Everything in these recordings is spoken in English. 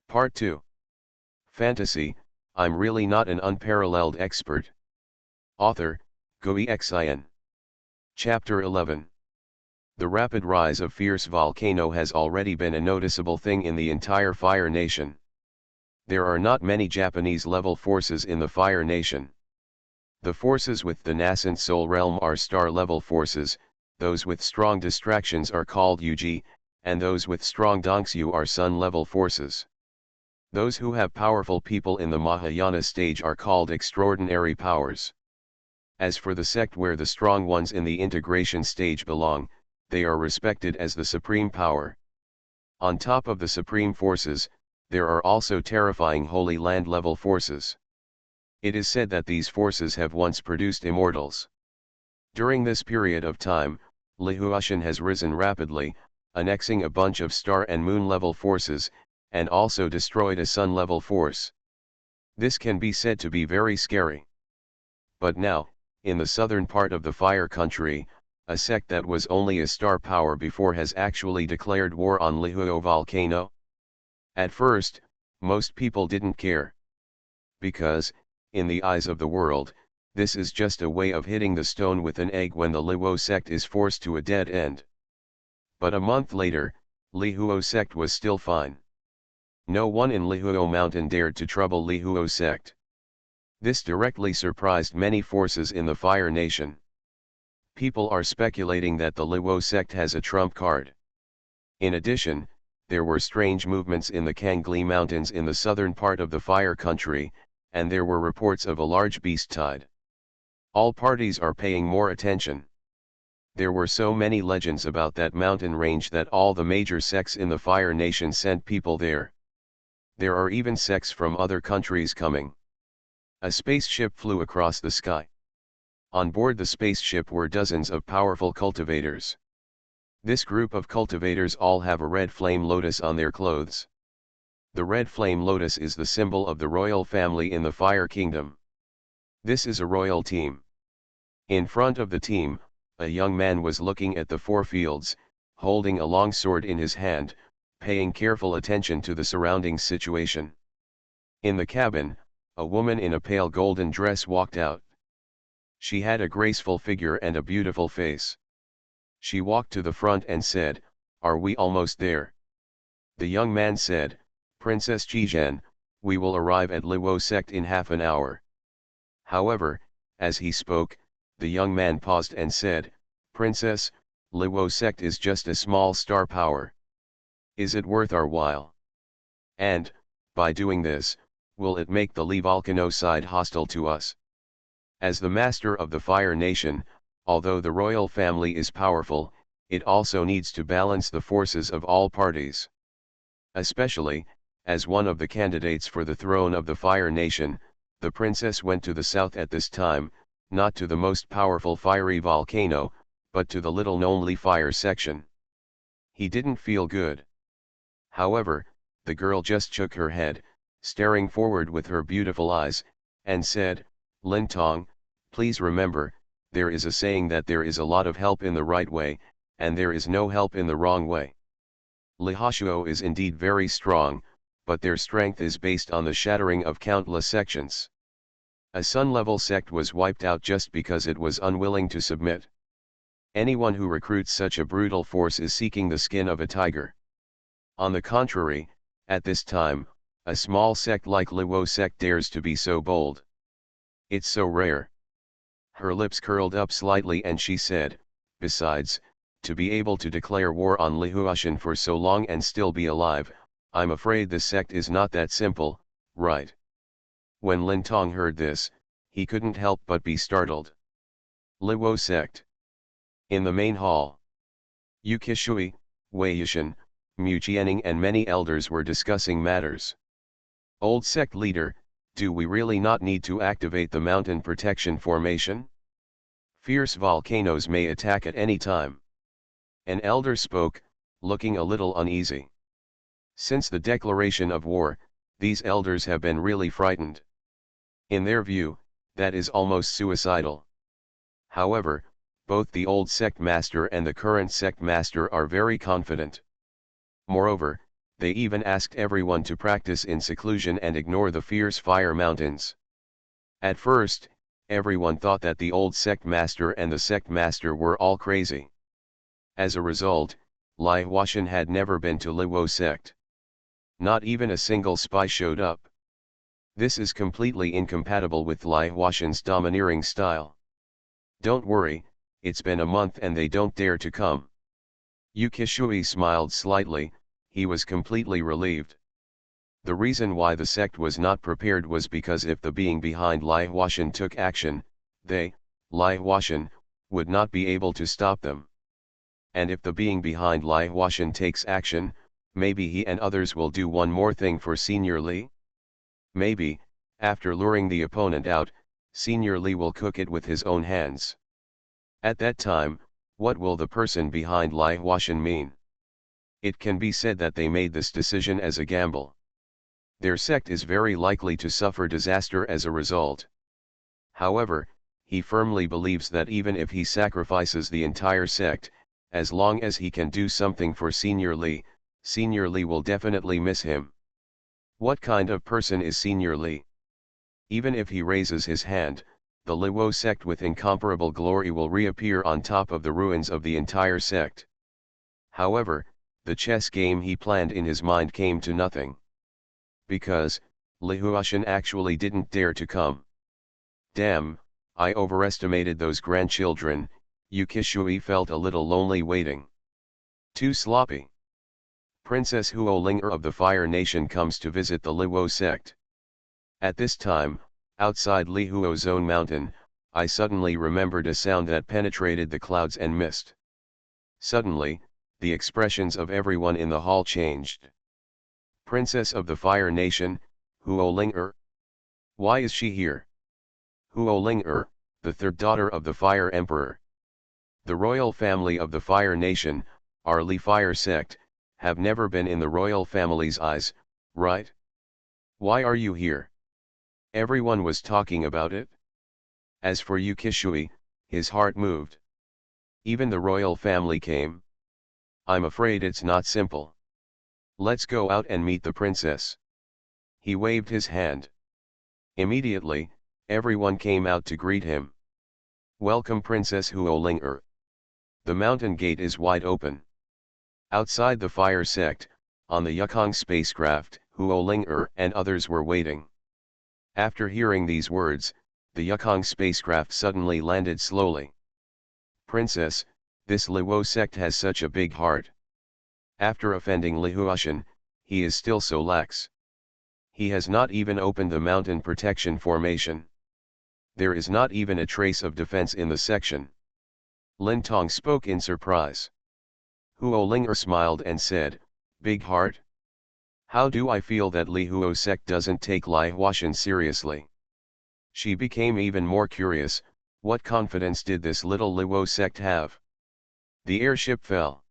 Part 2. Fantasy, I'm really not an unparalleled expert. Author, Xuanhuan. Chapter 11. The rapid rise of fierce volcano has already been a noticeable thing in the entire Fire Nation. There are not many Japanese-level forces in the Fire Nation. The forces with the nascent soul realm are star-level forces, those with strong distractions are called Yuji, and those with strong Dongshu are sun-level forces. Those who have powerful people in the Mahayana stage are called extraordinary powers. As for the sect where the strong ones in the integration stage belong, they are respected as the supreme power. On top of the supreme forces, there are also terrifying Holy Land level forces. It is said that these forces have once produced immortals. During this period of time, Lihuashan has risen rapidly, annexing a bunch of star and moon level forces, and also destroyed a sun level force. This can be said to be very scary. But now, in the southern part of the Fire Country, a sect that was only a star power before has actually declared war on Lihuo volcano. At first, most people didn't care. Because, in the eyes of the world, this is just a way of hitting the stone with an egg when the Lihuo sect is forced to a dead end. But a month later, Lihuo sect was still fine. No one in Lihuo Mountain dared to trouble Lihuo sect. This directly surprised many forces in the Fire Nation. People are speculating that the Lihuo sect has a trump card. In addition, there were strange movements in the Kangli Mountains in the southern part of the Fire Country, and there were reports of a large beast tide. All parties are paying more attention. There were so many legends about that mountain range that all the major sects in the Fire Nation sent people there. There are even sects from other countries coming. A spaceship flew across the sky. On board the spaceship were dozens of powerful cultivators. This group of cultivators all have a red flame lotus on their clothes. The red flame lotus is the symbol of the royal family in the Fire Kingdom. This is a royal team. In front of the team, a young man was looking at the four fields, holding a long sword in his hand, paying careful attention to the surrounding situation. In the cabin, a woman in a pale golden dress walked out. She had a graceful figure and a beautiful face. She walked to the front and said, "Are we almost there?" The young man said, "Princess Zhizhen, we will arrive at Lihuo sect in half an hour." However, as he spoke, the young man paused and said, "Princess, Lihuo sect is just a small star power. Is it worth our while? And, by doing this, will it make the Li volcano side hostile to us?" As the master of the Fire Nation, although the royal family is powerful, it also needs to balance the forces of all parties. Especially, as one of the candidates for the throne of the Fire Nation, the princess went to the south at this time, not to the most powerful fiery volcano, but to the little-known Li Fire section. He didn't feel good. However, the girl just shook her head, staring forward with her beautiful eyes, and said, "Lin Tong, please remember, there is a saying that there is a lot of help in the right way, and there is no help in the wrong way. Lihashuo is indeed very strong, but their strength is based on the shattering of countless sections. A sun-level sect was wiped out just because it was unwilling to submit. Anyone who recruits such a brutal force is seeking the skin of a tiger. On the contrary, at this time, a small sect like Lihuo sect dares to be so bold. It's so rare." Her lips curled up slightly and she said, "Besides, to be able to declare war on Lihuashan for so long and still be alive, I'm afraid the sect is not that simple, right?" When Lin Tong heard this, he couldn't help but be startled. Lihuo sect. In the main hall, Yu Qishui, Wei Yishan, Mu Qianing and many elders were discussing matters. "Old sect leader, do we really not need to activate the mountain protection formation? Fierce volcanoes may attack at any time." An elder spoke, looking a little uneasy. Since the declaration of war, these elders have been really frightened. In their view, that is almost suicidal. However, both the old sect master and the current sect master are very confident. Moreover, They even asked everyone to practice in seclusion and ignore the fierce fire mountains. At first, everyone thought that the old sect master and the sect master were all crazy. As a result, Lai Huashan had never been to Liwo sect. Not even a single spy showed up. This is completely incompatible with Lai Huashan's domineering style. Don't worry, it's been a month and they don't dare to come. Yu Qishui smiled slightly, he was completely relieved. The reason why the sect was not prepared was because if the being behind Lai Huashan took action, they, Lai Huashan, would not be able to stop them. And if the being behind Lai Huashan takes action, maybe he and others will do one more thing for Senior Li? Maybe, after luring the opponent out, Senior Li will cook it with his own hands. At that time, what will the person behind Lai Huashan mean? It can be said that they made this decision as a gamble. Their sect is very likely to suffer disaster as a result. However, he firmly believes that even if he sacrifices the entire sect, as long as he can do something for Senior Li will definitely miss him. What kind of person is Senior Li? Even if he raises his hand, the Liwo sect with incomparable glory will reappear on top of the ruins of the entire sect. However, the chess game he planned in his mind came to nothing. Because, Li Huashan actually didn't dare to come. Damn, I overestimated those grandchildren. Yu Qishui felt a little lonely waiting. Too sloppy. Princess Huo Linger of the Fire Nation comes to visit the Liwo sect. At this time, outside Li Huo's own mountain, I suddenly remembered a sound that penetrated the clouds and mist. Suddenly, the expressions of everyone in the hall changed. Princess of the Fire Nation, Huo Linger? Why is she here? Huo Linger, the third daughter of the Fire Emperor. The royal family of the Fire Nation, our Li Fire sect, have never been in the royal family's eyes, right? Why are you here? Everyone was talking about it. As for Yu Qishui, his heart moved. Even the royal family came. I'm afraid it's not simple. Let's go out and meet the princess. He waved his hand. Immediately, everyone came out to greet him. Welcome Princess Huo Linger. The mountain gate is wide open. Outside the fire sect, on the Yukong spacecraft, Huo Linger and others were waiting. After hearing these words, the Yukong spacecraft suddenly landed slowly. Princess, this Liwo sect has such a big heart. After offending Li Huashan, he is still so lax. He has not even opened the mountain protection formation. There is not even a trace of defense in the section. Lin Tong spoke in surprise. Huo Linger smiled and said, Big heart? How do I feel that Li Huo sect doesn't take Lai Huashan seriously? She became even more curious, what confidence did this little Liwo sect have? The airship fell.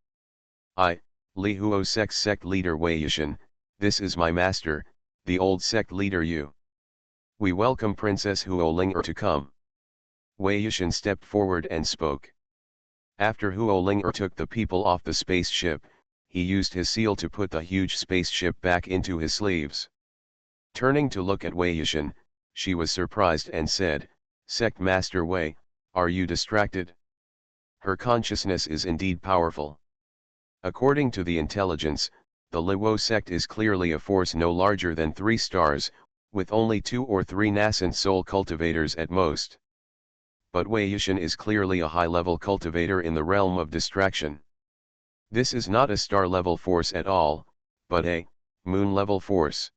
Li Huo sect's sect leader Wei Yishan, this is my master, the old sect leader Yu. We welcome Princess Huo Linger to come. Wei Yishan stepped forward and spoke. After Huo Linger took the people off the spaceship, he used his seal to put the huge spaceship back into his sleeves. Turning to look at Wei Yishan, she was surprised and said, Sect Master Wei, are you distracted? Her consciousness is indeed powerful. According to the intelligence, the Liwo sect is clearly a force no larger than 3 stars, with only 2 or 3 nascent soul cultivators at most. But Wei Yishan is clearly a high-level cultivator in the realm of distraction. This is not a star-level force at all, but a moon-level force.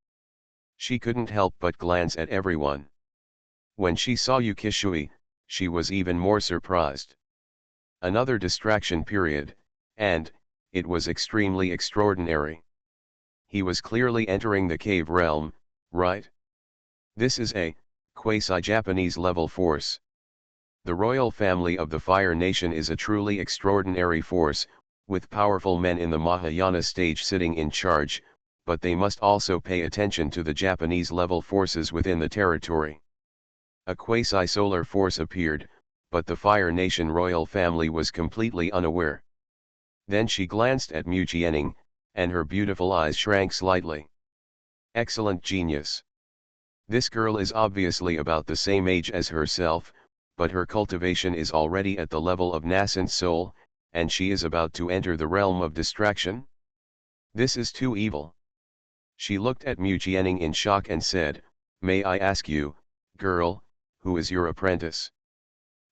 She couldn't help but glance at everyone. When she saw Yu Qishui, she was even more surprised. Another distraction period, and it was extremely extraordinary. He was clearly entering the cave realm, right? This is a quasi-Japanese level force. The royal family of the Fire Nation is a truly extraordinary force, with powerful men in the Mahayana stage sitting in charge, but they must also pay attention to the Japanese level forces within the territory. A quasi-solar force appeared, but the Fire Nation royal family was completely unaware. Then she glanced at Mu Jianing, and her beautiful eyes shrank slightly. Excellent genius. This girl is obviously about the same age as herself, but her cultivation is already at the level of nascent soul, and she is about to enter the realm of distraction? This is too evil. She looked at Mu Jianing in shock and said, "May I ask you, girl, who is your apprentice?"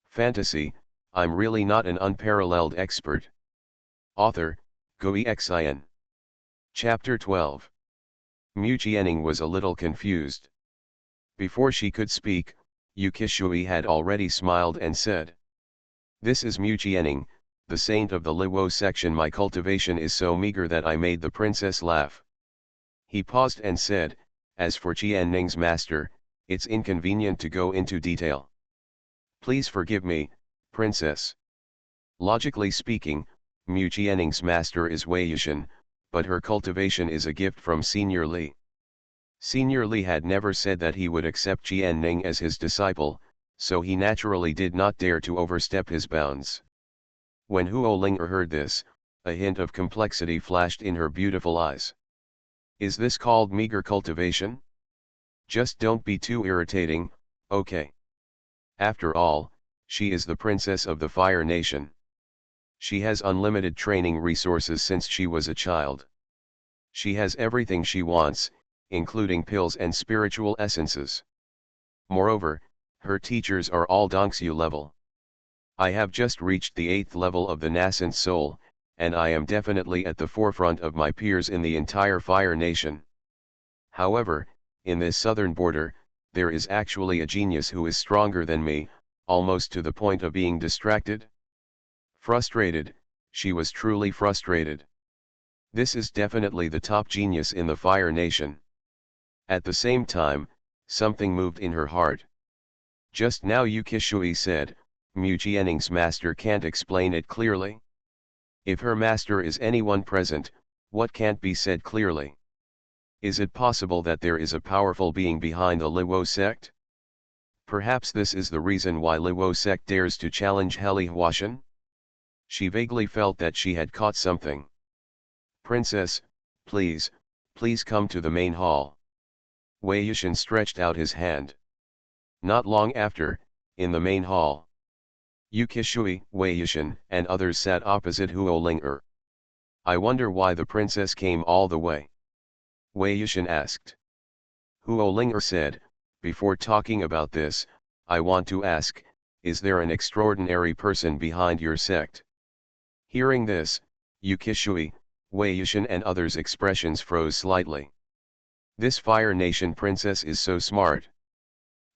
Fantasy, I'm really not an unparalleled expert. Author, Xuanhuan. Chapter 12. Mu Jianing was a little confused. Before she could speak, Yu Qishui had already smiled and said, "This is Mu Jianing, the saint of the Liwo section. My cultivation is so meager that I made the princess laugh." He paused and said, "As for Jianning's master, it's inconvenient to go into detail. Please forgive me, princess." Logically speaking, Mu Jianning's master is Wei Yushan, but her cultivation is a gift from Senior Li. Senior Li had never said that he would accept Jianning as his disciple, so he naturally did not dare to overstep his bounds. When Huo Linger heard this, a hint of complexity flashed in her beautiful eyes. "Is this called meager cultivation? Just don't be too irritating, okay? After all, she is the princess of the Fire Nation. She has unlimited training resources since she was a child. She has everything she wants, including pills and spiritual essences. Moreover, her teachers are all Dongxu level. I have just reached the 8th level of the nascent soul, and I am definitely at the forefront of my peers in the entire Fire Nation. However, in this southern border, there is actually a genius who is stronger than me, almost to the point of being distracted." Frustrated, she was truly frustrated. This is definitely the top genius in the Fire Nation. At the same time, something moved in her heart. Just now Yu Qishui said, Mu Jianning's master can't explain it clearly. If her master is anyone present, what can't be said clearly? Is it possible that there is a powerful being behind the Liwo sect? Perhaps this is the reason why Liwo sect dares to challenge Heli Huashan? She vaguely felt that she had caught something. "Princess, please come to the main hall." Wei Yushan stretched out his hand. Not long after, in the main hall, Yu Qishui, Wei Yushan, and others sat opposite Huo Linger. "I wonder why the princess came all the way?" Wei Yushan asked. Huo Linger said, "Before talking about this, I want to ask, is there an extraordinary person behind your sect?" Hearing this, Yu Qishui, Wei Yushan and others' expressions froze slightly. This Fire Nation princess is so smart.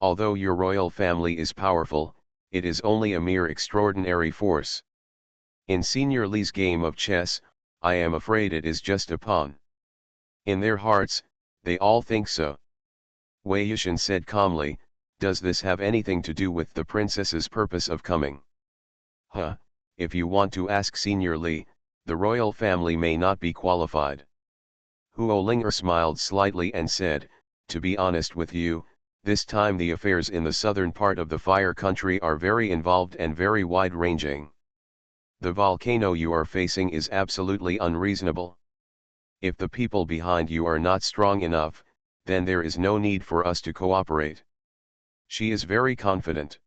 Although your royal family is powerful, it is only a mere extraordinary force. In Senior Li's game of chess, I am afraid it is just a pawn. In their hearts, they all think so. Wei Yushan said calmly, "Does this have anything to do with the princess's purpose of coming?" "Huh, if you want to ask Senior Li, the royal family may not be qualified." Huo Linger smiled slightly and said, "To be honest with you, this time the affairs in the southern part of the Fire Country are very involved and very wide-ranging. The volcano you are facing is absolutely unreasonable. If the people behind you are not strong enough, then there is no need for us to cooperate." She is very confident.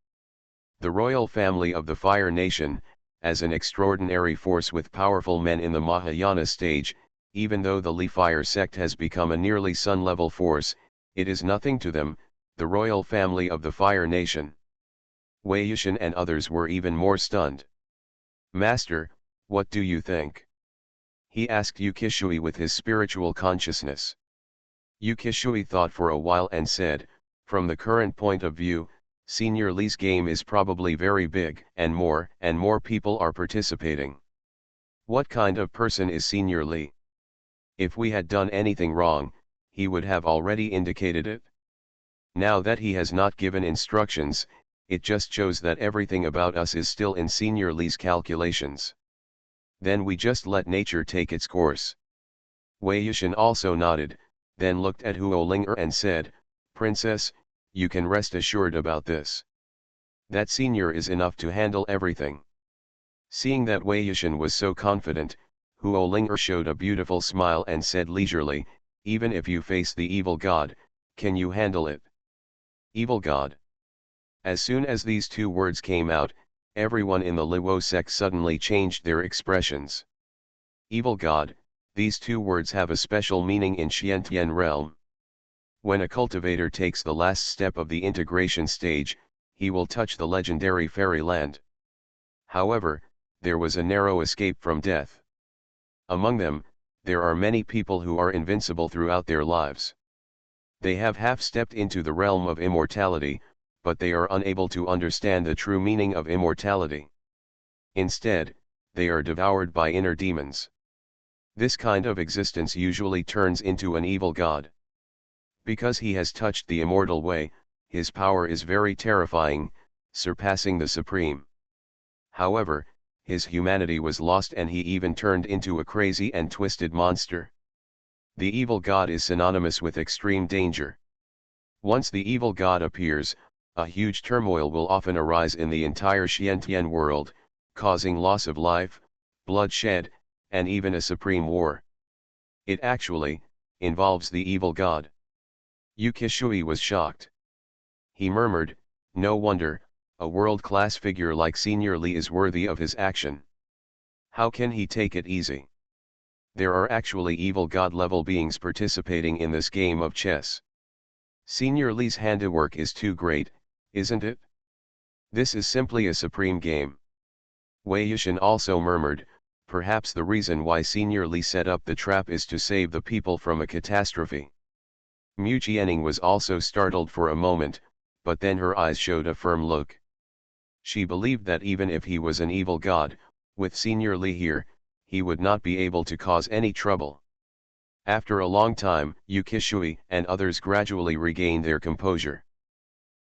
The royal family of the Fire Nation, as an extraordinary force with powerful men in the Mahayana stage, even though the Li Fire sect has become a nearly sun-level force, it is nothing to them, the royal family of the Fire Nation. Wei Yushan and others were even more stunned. "Master, what do you think?" he asked Yu Qishui with his spiritual consciousness. Yu Qishui thought for a while and said, "From the current point of view, Senior Li's game is probably very big, and more people are participating. What kind of person is Senior Li? If we had done anything wrong, he would have already indicated it. Now that he has not given instructions, it just shows that everything about us is still in Senior Li's calculations. Then we just let nature take its course." Wei Yushan also nodded, then looked at Huo Linger and said, "Princess, you can rest assured about this. That senior is enough to handle everything." Seeing that Wei Yushan was so confident, Huolinger showed a beautiful smile and said leisurely, even if you face the evil god, can you handle it? Evil god. As soon as these two words came out, everyone in the Luo sect suddenly changed their expressions. Evil god, these two words have a special meaning in Xiantian realm. When a cultivator takes the last step of the integration stage, he will touch the legendary fairyland. However, there was a narrow escape from death. Among them, there are many people who are invincible throughout their lives. They have half-stepped into the realm of immortality, but they are unable to understand the true meaning of immortality. Instead, they are devoured by inner demons. This kind of existence usually turns into an evil god. Because he has touched the immortal way, his power is very terrifying, surpassing the supreme. However, his humanity was lost and he even turned into a crazy and twisted monster. The evil god is synonymous with extreme danger. Once the evil god appears, a huge turmoil will often arise in the entire Xiantian world, causing loss of life, bloodshed, and even a supreme war. It actually involves the evil god. Yu Qishui was shocked. He murmured, "No wonder, a world-class figure like Senior Li is worthy of his action. How can he take it easy? There are actually evil god-level beings participating in this game of chess. Senior Li's handiwork is too great, isn't it? This is simply a supreme game." Wei Yushin also murmured, "Perhaps the reason why Senior Li set up the trap is to save the people from a catastrophe." Mu Qianning was also startled for a moment, but then her eyes showed a firm look. She believed that even if he was an evil god, with Senior Li here, he would not be able to cause any trouble. After a long time, Yu Qishui and others gradually regained their composure.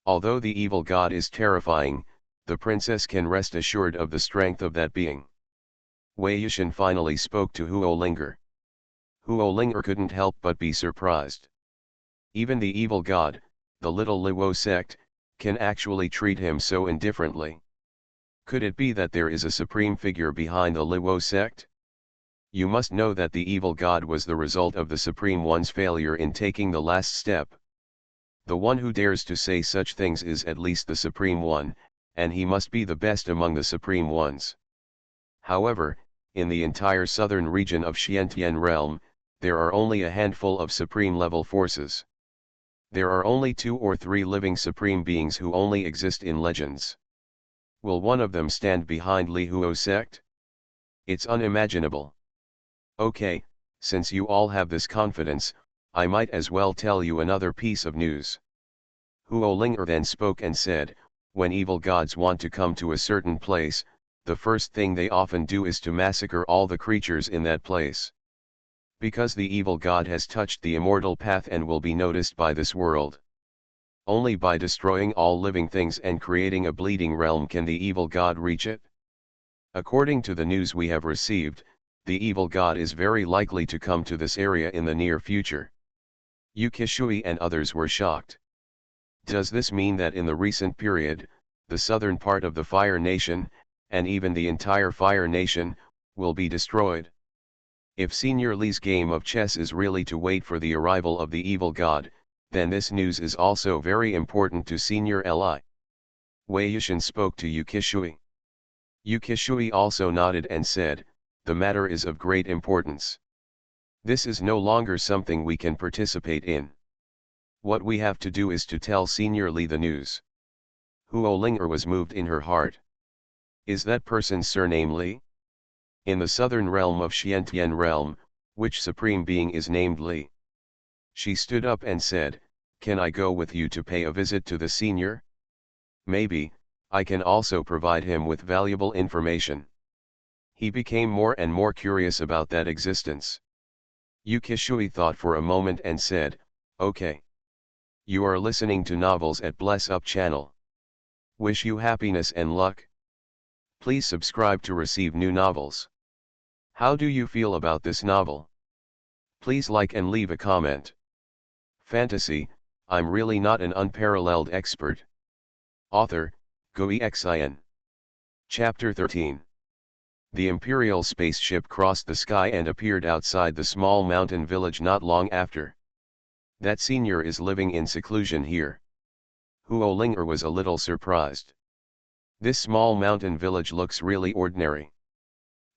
Although the evil god is terrifying, the princess can rest assured of the strength of that being. Wei Yushin finally spoke to Huolinger. Huolinger couldn't help but be surprised. Even the evil god, the little Luo sect, can actually treat him so indifferently. Could it be that there is a supreme figure behind the Luo sect? You must know that the evil god was the result of the Supreme One's failure in taking the last step. The one who dares to say such things is at least the Supreme One, and he must be the best among the Supreme Ones. However, in the entire southern region of Xiantian realm, there are only a handful of supreme-level forces. There are only 2 or 3 living supreme beings who only exist in legends. Will one of them stand behind Li Huo sect? It's unimaginable. Okay, since you all have this confidence, I might as well tell you another piece of news. Huolinger then spoke and said, when evil gods want to come to a certain place, the first thing they often do is to massacre all the creatures in that place. Because the evil god has touched the immortal path and will be noticed by this world. Only by destroying all living things and creating a bleeding realm can the evil god reach it. According to the news we have received, the evil god is very likely to come to this area in the near future. Yu Qishui and others were shocked. Does this mean that in the recent period, the southern part of the Fire Nation, and even the entire Fire Nation, will be destroyed? If Senior Li's game of chess is really to wait for the arrival of the evil god, then this news is also very important to Senior Li. Wei Yushin spoke to Yu Qishui. Yu Qishui also nodded and said, the matter is of great importance. This is no longer something we can participate in. What we have to do is to tell Senior Li the news. Huolinger was moved in her heart. Is that person's surname Li? In the southern realm of Xiantian realm, which supreme being is named Li? She stood up and said, can I go with you to pay a visit to the senior? Maybe, I can also provide him with valuable information. He became more and more curious about that existence. Yu Qishui thought for a moment and said, okay. You are listening to Novels at Bless Up channel. Wish you happiness and luck. Please subscribe to receive new novels. How do you feel about this novel? Please like and leave a comment. Fantasy, I'm really not an unparalleled expert. Author, Xuanhuan. Chapter 13. The Imperial spaceship crossed the sky and appeared outside the small mountain village not long after. That senior is living in seclusion here. Huo Linger was a little surprised. This small mountain village looks really ordinary.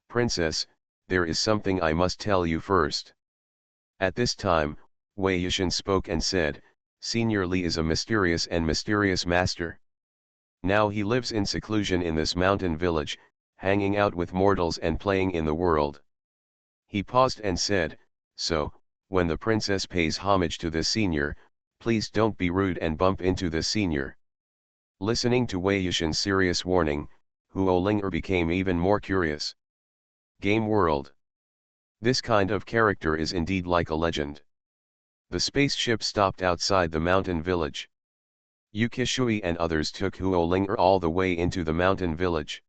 Princess, there is something I must tell you first. At this time, Wei Yishan spoke and said, Senior Li is a mysterious master. Now he lives in seclusion in this mountain village, hanging out with mortals and playing in the world. He paused and said, so, when the princess pays homage to this senior, please don't be rude and bump into this senior. Listening to Wei Yishan's serious warning, Huo Linger became even more curious. Game world. This kind of character is indeed like a legend. The spaceship stopped outside the mountain village. Yu Qishui and others took Huo Linger all the way into the mountain village.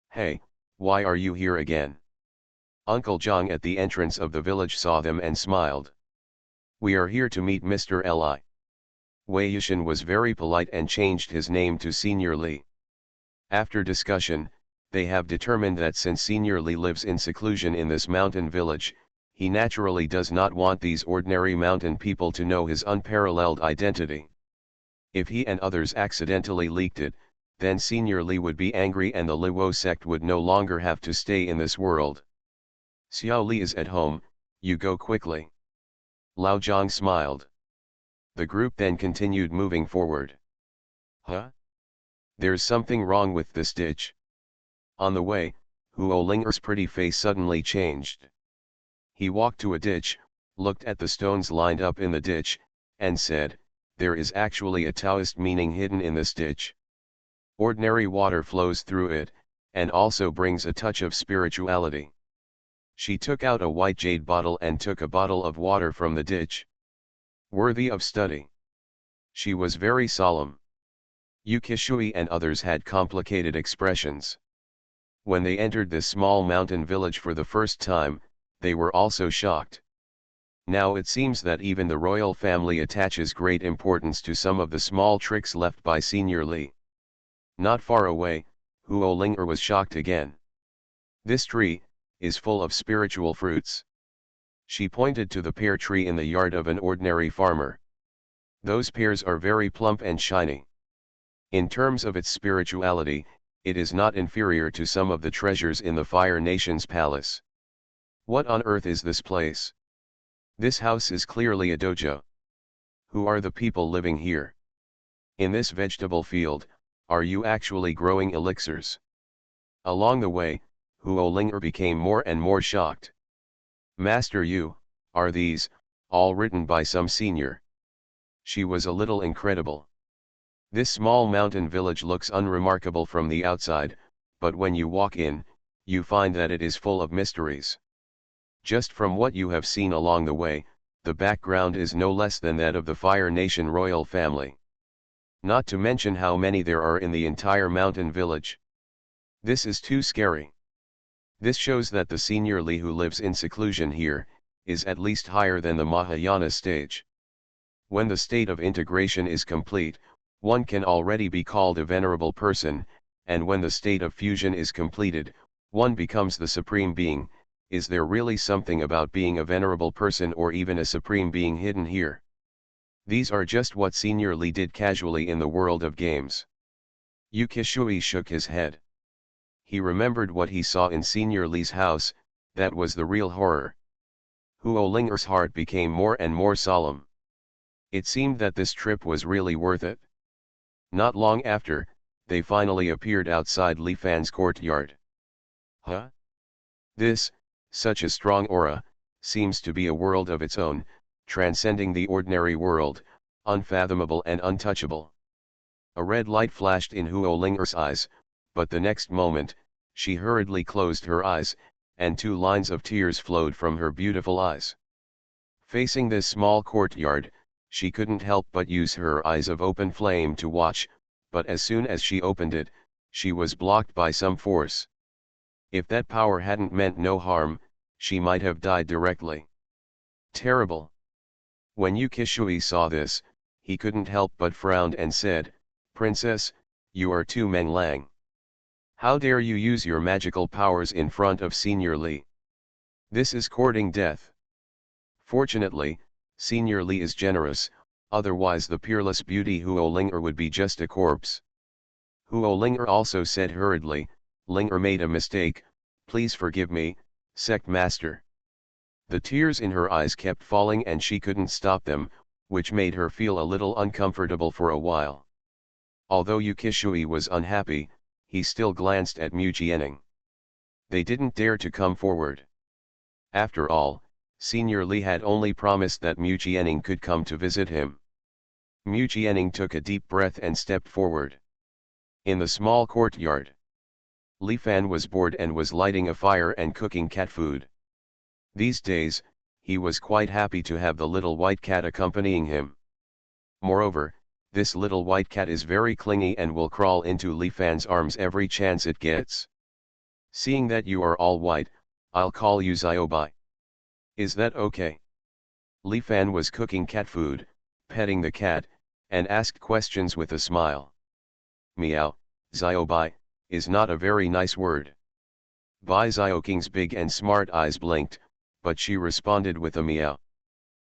Hey, why are you here again? Uncle Zhang at the entrance of the village saw them and smiled. We are here to meet Mr. Li. Wei Yishan was very polite and changed his name to Senior Li. After discussion, they have determined that since Senior Li lives in seclusion in this mountain village, he naturally does not want these ordinary mountain people to know his unparalleled identity. If he and others accidentally leaked it, then Senior Li would be angry and the Liwo sect would no longer have to stay in this world. Xiao Li is at home, you go quickly. Lao Zhang smiled. The group then continued moving forward. Huh? There's something wrong with this ditch. On the way, Huo Linger's pretty face suddenly changed. He walked to a ditch, looked at the stones lined up in the ditch, and said, there is actually a Taoist meaning hidden in this ditch. Ordinary water flows through it, and also brings a touch of spirituality. She took out a white jade bottle and took a bottle of water from the ditch. Worthy of study. She was very solemn. Yu Qishui and others had complicated expressions. When they entered this small mountain village for the first time, they were also shocked. Now it seems that even the royal family attaches great importance to some of the small tricks left by Senior Li. Not far away, Huo Linger was shocked again. This tree is full of spiritual fruits. She pointed to the pear tree in the yard of an ordinary farmer. Those pears are very plump and shiny. In terms of its spirituality, it is not inferior to some of the treasures in the Fire Nation's palace. What on earth is this place? This house is clearly a dojo. Who are the people living here? In this vegetable field, are you actually growing elixirs? Along the way, Huo Linger became more and more shocked. Master Yu, are these, all written by some senior? She was a little incredible. This small mountain village looks unremarkable from the outside, but when you walk in, you find that it is full of mysteries. Just from what you have seen along the way, the background is no less than that of the Fire Nation royal family. Not to mention how many there are in the entire mountain village. This is too scary. This shows that the Senior Li who lives in seclusion here, is at least higher than the Mahayana stage. When the state of integration is complete, one can already be called a venerable person, and when the state of fusion is completed, one becomes the supreme being. Is there really something about being a venerable person or even a supreme being hidden here? These are just what Senior Li did casually in the world of games. Yu Qishui shook his head. He remembered what he saw in Senior Li's house, that was the real horror. Huo Linger's heart became more and more solemn. It seemed that this trip was really worth it. Not long after, they finally appeared outside Li Fan's courtyard. Huh? This, such a strong aura, seems to be a world of its own, transcending the ordinary world, unfathomable and untouchable. A red light flashed in Huo Linger's eyes, but the next moment, she hurriedly closed her eyes, and 2 lines of tears flowed from her beautiful eyes. Facing this small courtyard, she couldn't help but use her eyes of open flame to watch, but as soon as she opened it, she was blocked by some force. If that power hadn't meant no harm, she might have died directly. Terrible. When Yu Qishui saw this, he couldn't help but frowned and said, Princess, you are too Meng Lang. How dare you use your magical powers in front of Senior Li? This is courting death. Fortunately, Senior Li is generous, otherwise the peerless beauty Huo Linger would be just a corpse. Huo Linger also said hurriedly, Linger made a mistake, please forgive me, sect master. The tears in her eyes kept falling and she couldn't stop them, which made her feel a little uncomfortable for a while. Although Yukishui was unhappy, he still glanced at Mu Jianing. They didn't dare to come forward. After all, Senior Li had only promised that Mu Jianing could come to visit him. Mu Jianing took a deep breath and stepped forward. In the small courtyard, Li Fan was bored and was lighting a fire and cooking cat food. These days, he was quite happy to have the little white cat accompanying him. Moreover, this little white cat is very clingy and will crawl into Li Fan's arms every chance it gets. Seeing that you are all white, I'll call you Xiaobai. Is that okay? Li Fan was cooking cat food, petting the cat, and asked questions with a smile. Meow, Xiaobai, is not a very nice word. Bai Xiaoking's big and smart eyes blinked, but she responded with a meow.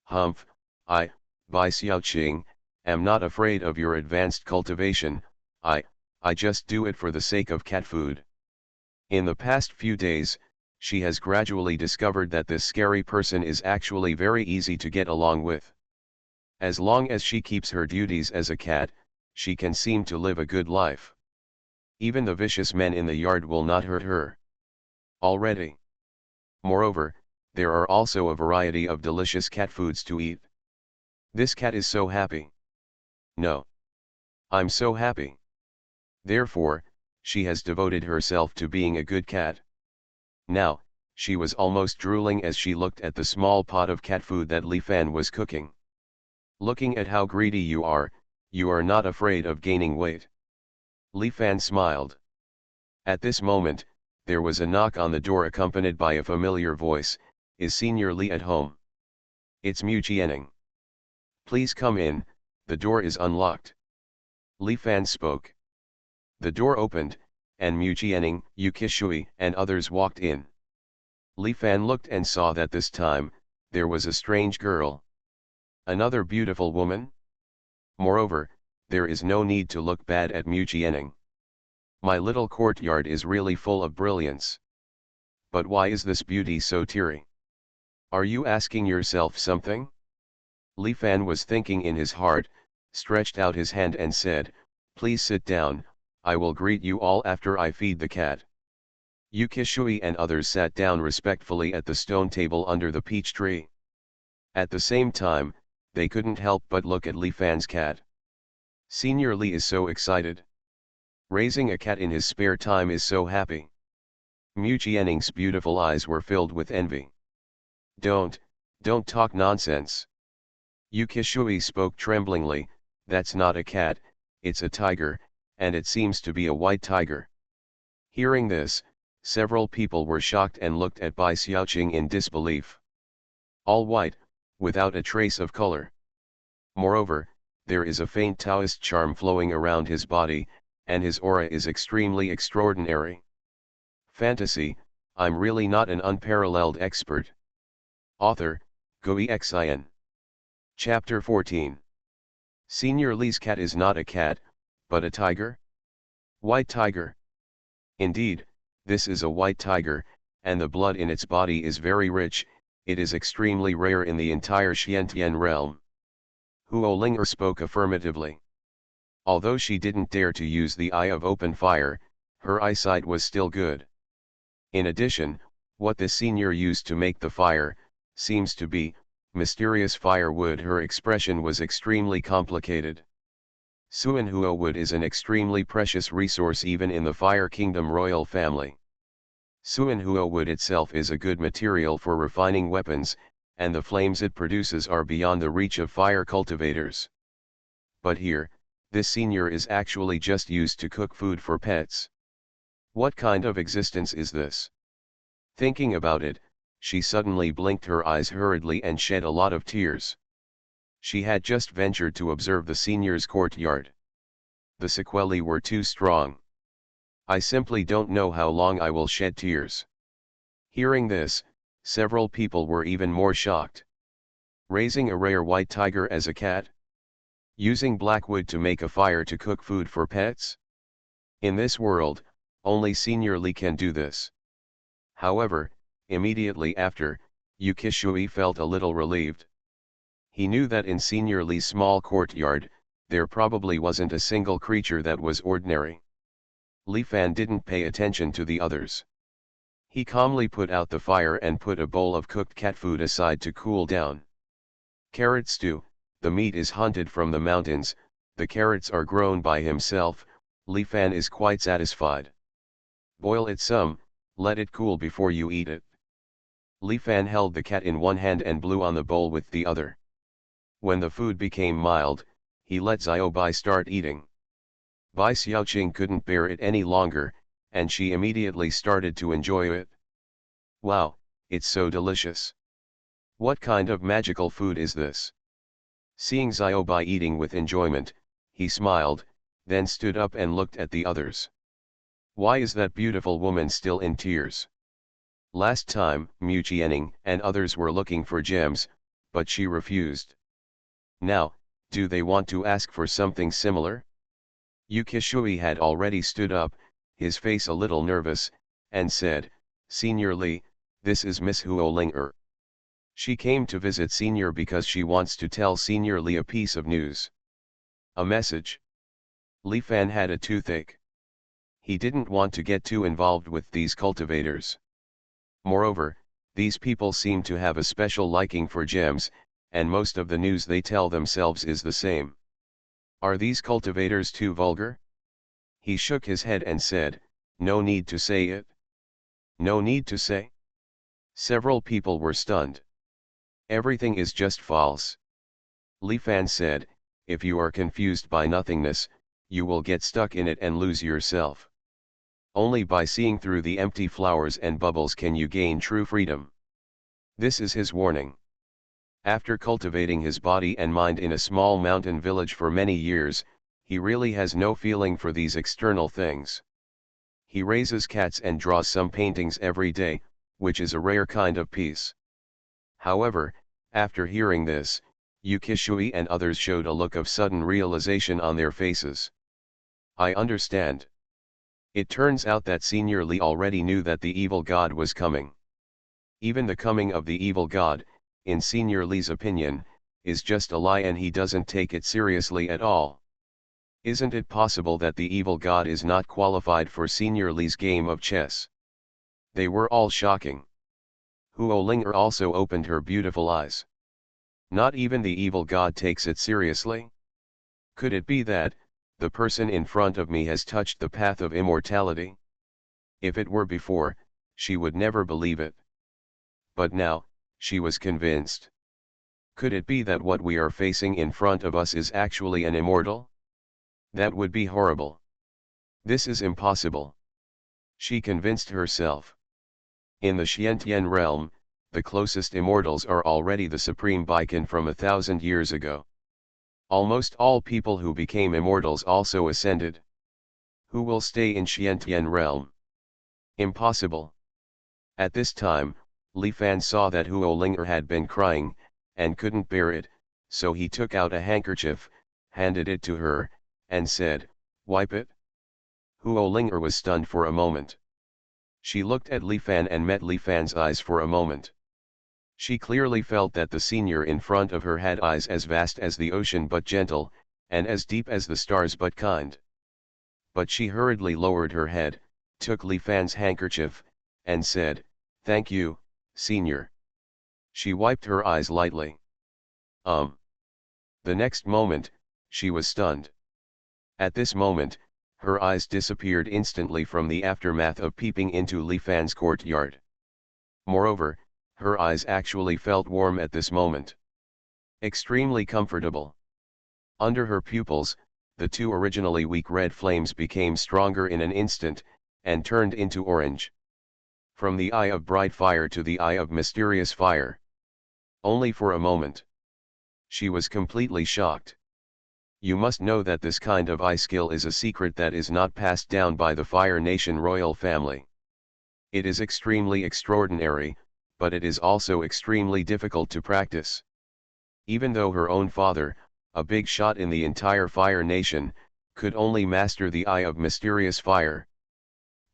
Humph, Bai Xiaoqing, am not afraid of your advanced cultivation, I just do it for the sake of cat food. In the past few days, she has gradually discovered that this scary person is actually very easy to get along with. As long as she keeps her duties as a cat, she can seem to live a good life. Even the vicious men in the yard will not hurt her. Already. Moreover, there are also a variety of delicious cat foods to eat. This cat is so happy. No. I'm so happy. Therefore, she has devoted herself to being a good cat. Now, she was almost drooling as she looked at the small pot of cat food that Li Fan was cooking. Looking at how greedy you are not afraid of gaining weight. Li Fan smiled. At this moment, there was a knock on the door accompanied by a familiar voice, is Senior Li at home? It's Mu Jianing. Please come in, the door is unlocked. Li Fan spoke. The door opened, and Mu Jianing, Yukishui and others walked in. Li Fan looked and saw that this time, there was a strange girl. Another beautiful woman? Moreover, there is no need to look bad at Mu Jianing. My little courtyard is really full of brilliance. But why is this beauty so teary? Are you asking yourself something? Li Fan was thinking in his heart, stretched out his hand and said, please sit down, I will greet you all after I feed the cat. Yukishui and others sat down respectfully at the stone table under the peach tree. At the same time, they couldn't help but look at Li Fan's cat. Senior Li is so excited. Raising a cat in his spare time is so happy. Mu Jianing's beautiful eyes were filled with envy. Don't talk nonsense. Yukishui spoke tremblingly, that's not a cat, it's a tiger, and it seems to be a white tiger. Hearing this, several people were shocked and looked at Bai Xiaoqing in disbelief. All white, without a trace of color. Moreover, there is a faint Taoist charm flowing around his body, and his aura is extremely extraordinary. Fantasy, I'm really not an unparalleled expert. Author, Xuanhuan. Chapter 14. Senior Li's cat is not a cat, but a tiger? White tiger. Indeed, this is a white tiger, and the blood in its body is very rich, it is extremely rare in the entire Xiantian realm. Huo Linger spoke affirmatively. Although she didn't dare to use the eye of open fire, her eyesight was still good. In addition, what the senior used to make the fire, seems to be, mysterious firewood. Her expression was extremely complicated. Xuanhuan wood is an extremely precious resource even in the Fire Kingdom royal family. Xuanhuan wood itself is a good material for refining weapons, and the flames it produces are beyond the reach of fire cultivators. But here, this senior is actually just used to cook food for pets. What kind of existence is this? Thinking about it, she suddenly blinked her eyes hurriedly and shed a lot of tears. She had just ventured to observe the senior's courtyard. The sequelae were too strong. I simply don't know how long I will shed tears. Hearing this, several people were even more shocked. Raising a rare white tiger as a cat? Using black wood to make a fire to cook food for pets? In this world, only Senior Li can do this. However, immediately after, Yukishui felt a little relieved. He knew that in Senior Li's small courtyard, there probably wasn't a single creature that was ordinary. Li Fan didn't pay attention to the others. He calmly put out the fire and put a bowl of cooked cat food aside to cool down. Carrot stew, the meat is hunted from the mountains, the carrots are grown by himself, Li Fan is quite satisfied. Boil it some, let it cool before you eat it. Li Fan held the cat in one hand and blew on the bowl with the other. When the food became mild, he let Xiaobai start eating. Bai Xiaoqing couldn't bear it any longer, and she immediately started to enjoy it. Wow, it's so delicious. What kind of magical food is this? Seeing Xiaobai eating with enjoyment, he smiled, then stood up and looked at the others. Why is that beautiful woman still in tears? Last time, Mu Qianing and others were looking for gems, but she refused. Now, do they want to ask for something similar? Yukishui had already stood up, his face a little nervous, and said, Senior Li, this is Miss Huolinger. She came to visit Senior because she wants to tell Senior Li a piece of news. A message? Li Fan had a toothache. He didn't want to get too involved with these cultivators. Moreover, these people seem to have a special liking for gems, and most of the news they tell themselves is the same. Are these cultivators too vulgar? He shook his head and said, no need to say it. No need to say? Several people were stunned. Everything is just false. Li Fan said, if you are confused by nothingness, you will get stuck in it and lose yourself. Only by seeing through the empty flowers and bubbles can you gain true freedom. This is his warning. After cultivating his body and mind in a small mountain village for many years, he really has no feeling for these external things. He raises cats and draws some paintings every day, which is a rare kind of peace. However, after hearing this, Yukishui and others showed a look of sudden realization on their faces. I understand. It turns out that Senior Li already knew that the evil god was coming. Even the coming of the evil god, in Senior Li's opinion, is just a lie and he doesn't take it seriously at all. Isn't it possible that the evil god is not qualified for Senior Li's game of chess? They were all shocking. Huolinger also opened her beautiful eyes. Not even the evil god takes it seriously? Could it be that, the person in front of me has touched the path of immortality? If it were before, she would never believe it. But now, she was convinced. Could it be that what we are facing in front of us is actually an immortal? That would be horrible. This is impossible. She convinced herself. In the Xiantian realm, the closest immortals are already the supreme Baikan from 1,000 years ago. Almost all people who became immortals also ascended. Who will stay in Xiantian realm? Impossible. At this time, Li Fan saw that Huolinger had been crying, and couldn't bear it, so he took out a handkerchief, handed it to her, and said, wipe it. Huolinger was stunned for a moment. She looked at Li Fan and met Li Fan's eyes for a moment. She clearly felt that the senior in front of her had eyes as vast as the ocean but gentle, and as deep as the stars but kind. But she hurriedly lowered her head, took Li Fan's handkerchief, and said, thank you, senior. She wiped her eyes lightly. The next moment, she was stunned. At this moment, her eyes disappeared instantly from the aftermath of peeping into Li Fan's courtyard. Moreover, her eyes actually felt warm at this moment. Extremely comfortable. Under her pupils, the two originally weak red flames became stronger in an instant, and turned into orange. From the eye of bright fire to the eye of mysterious fire. Only for a moment. She was completely shocked. You must know that this kind of eye skill is a secret that is not passed down by the Fire Nation royal family. It is extremely extraordinary, but it is also extremely difficult to practice. Even though her own father, a big shot in the entire Fire Nation, could only master the Eye of Mysterious Fire.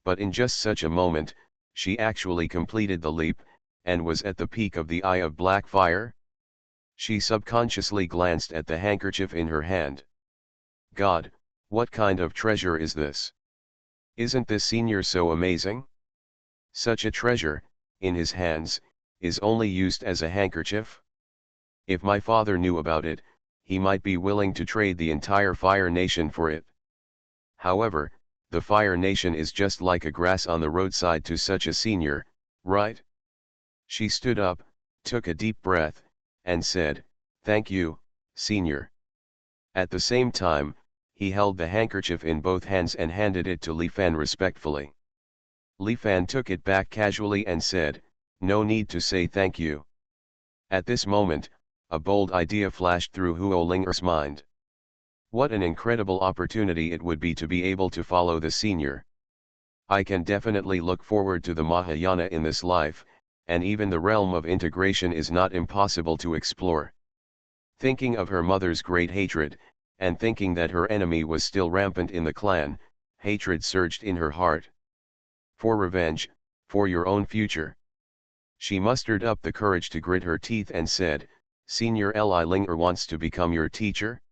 But in just such a moment, she actually completed the leap, and was at the peak of the Eye of Black Fire. She subconsciously glanced at the handkerchief in her hand. God, what kind of treasure is this? Isn't this senior so amazing? Such a treasure, in his hands, is only used as a handkerchief? If my father knew about it, he might be willing to trade the entire Fire Nation for it. However, the Fire Nation is just like a grass on the roadside to such a senior, right? She stood up, took a deep breath, and said, "Thank you, senior." At the same time, he held the handkerchief in both hands and handed it to Li Fan respectfully. Li Fan took it back casually and said, "No need to say thank you." At this moment, a bold idea flashed through Huo Linger's mind. What an incredible opportunity it would be to be able to follow the senior. I can definitely look forward to the Mahayana in this life, and even the realm of integration is not impossible to explore. Thinking of her mother's great hatred, and thinking that her enemy was still rampant in the clan, hatred surged in her heart. For revenge, for your own future. She mustered up the courage to grit her teeth and said, "Senior Li Linger wants to become your teacher?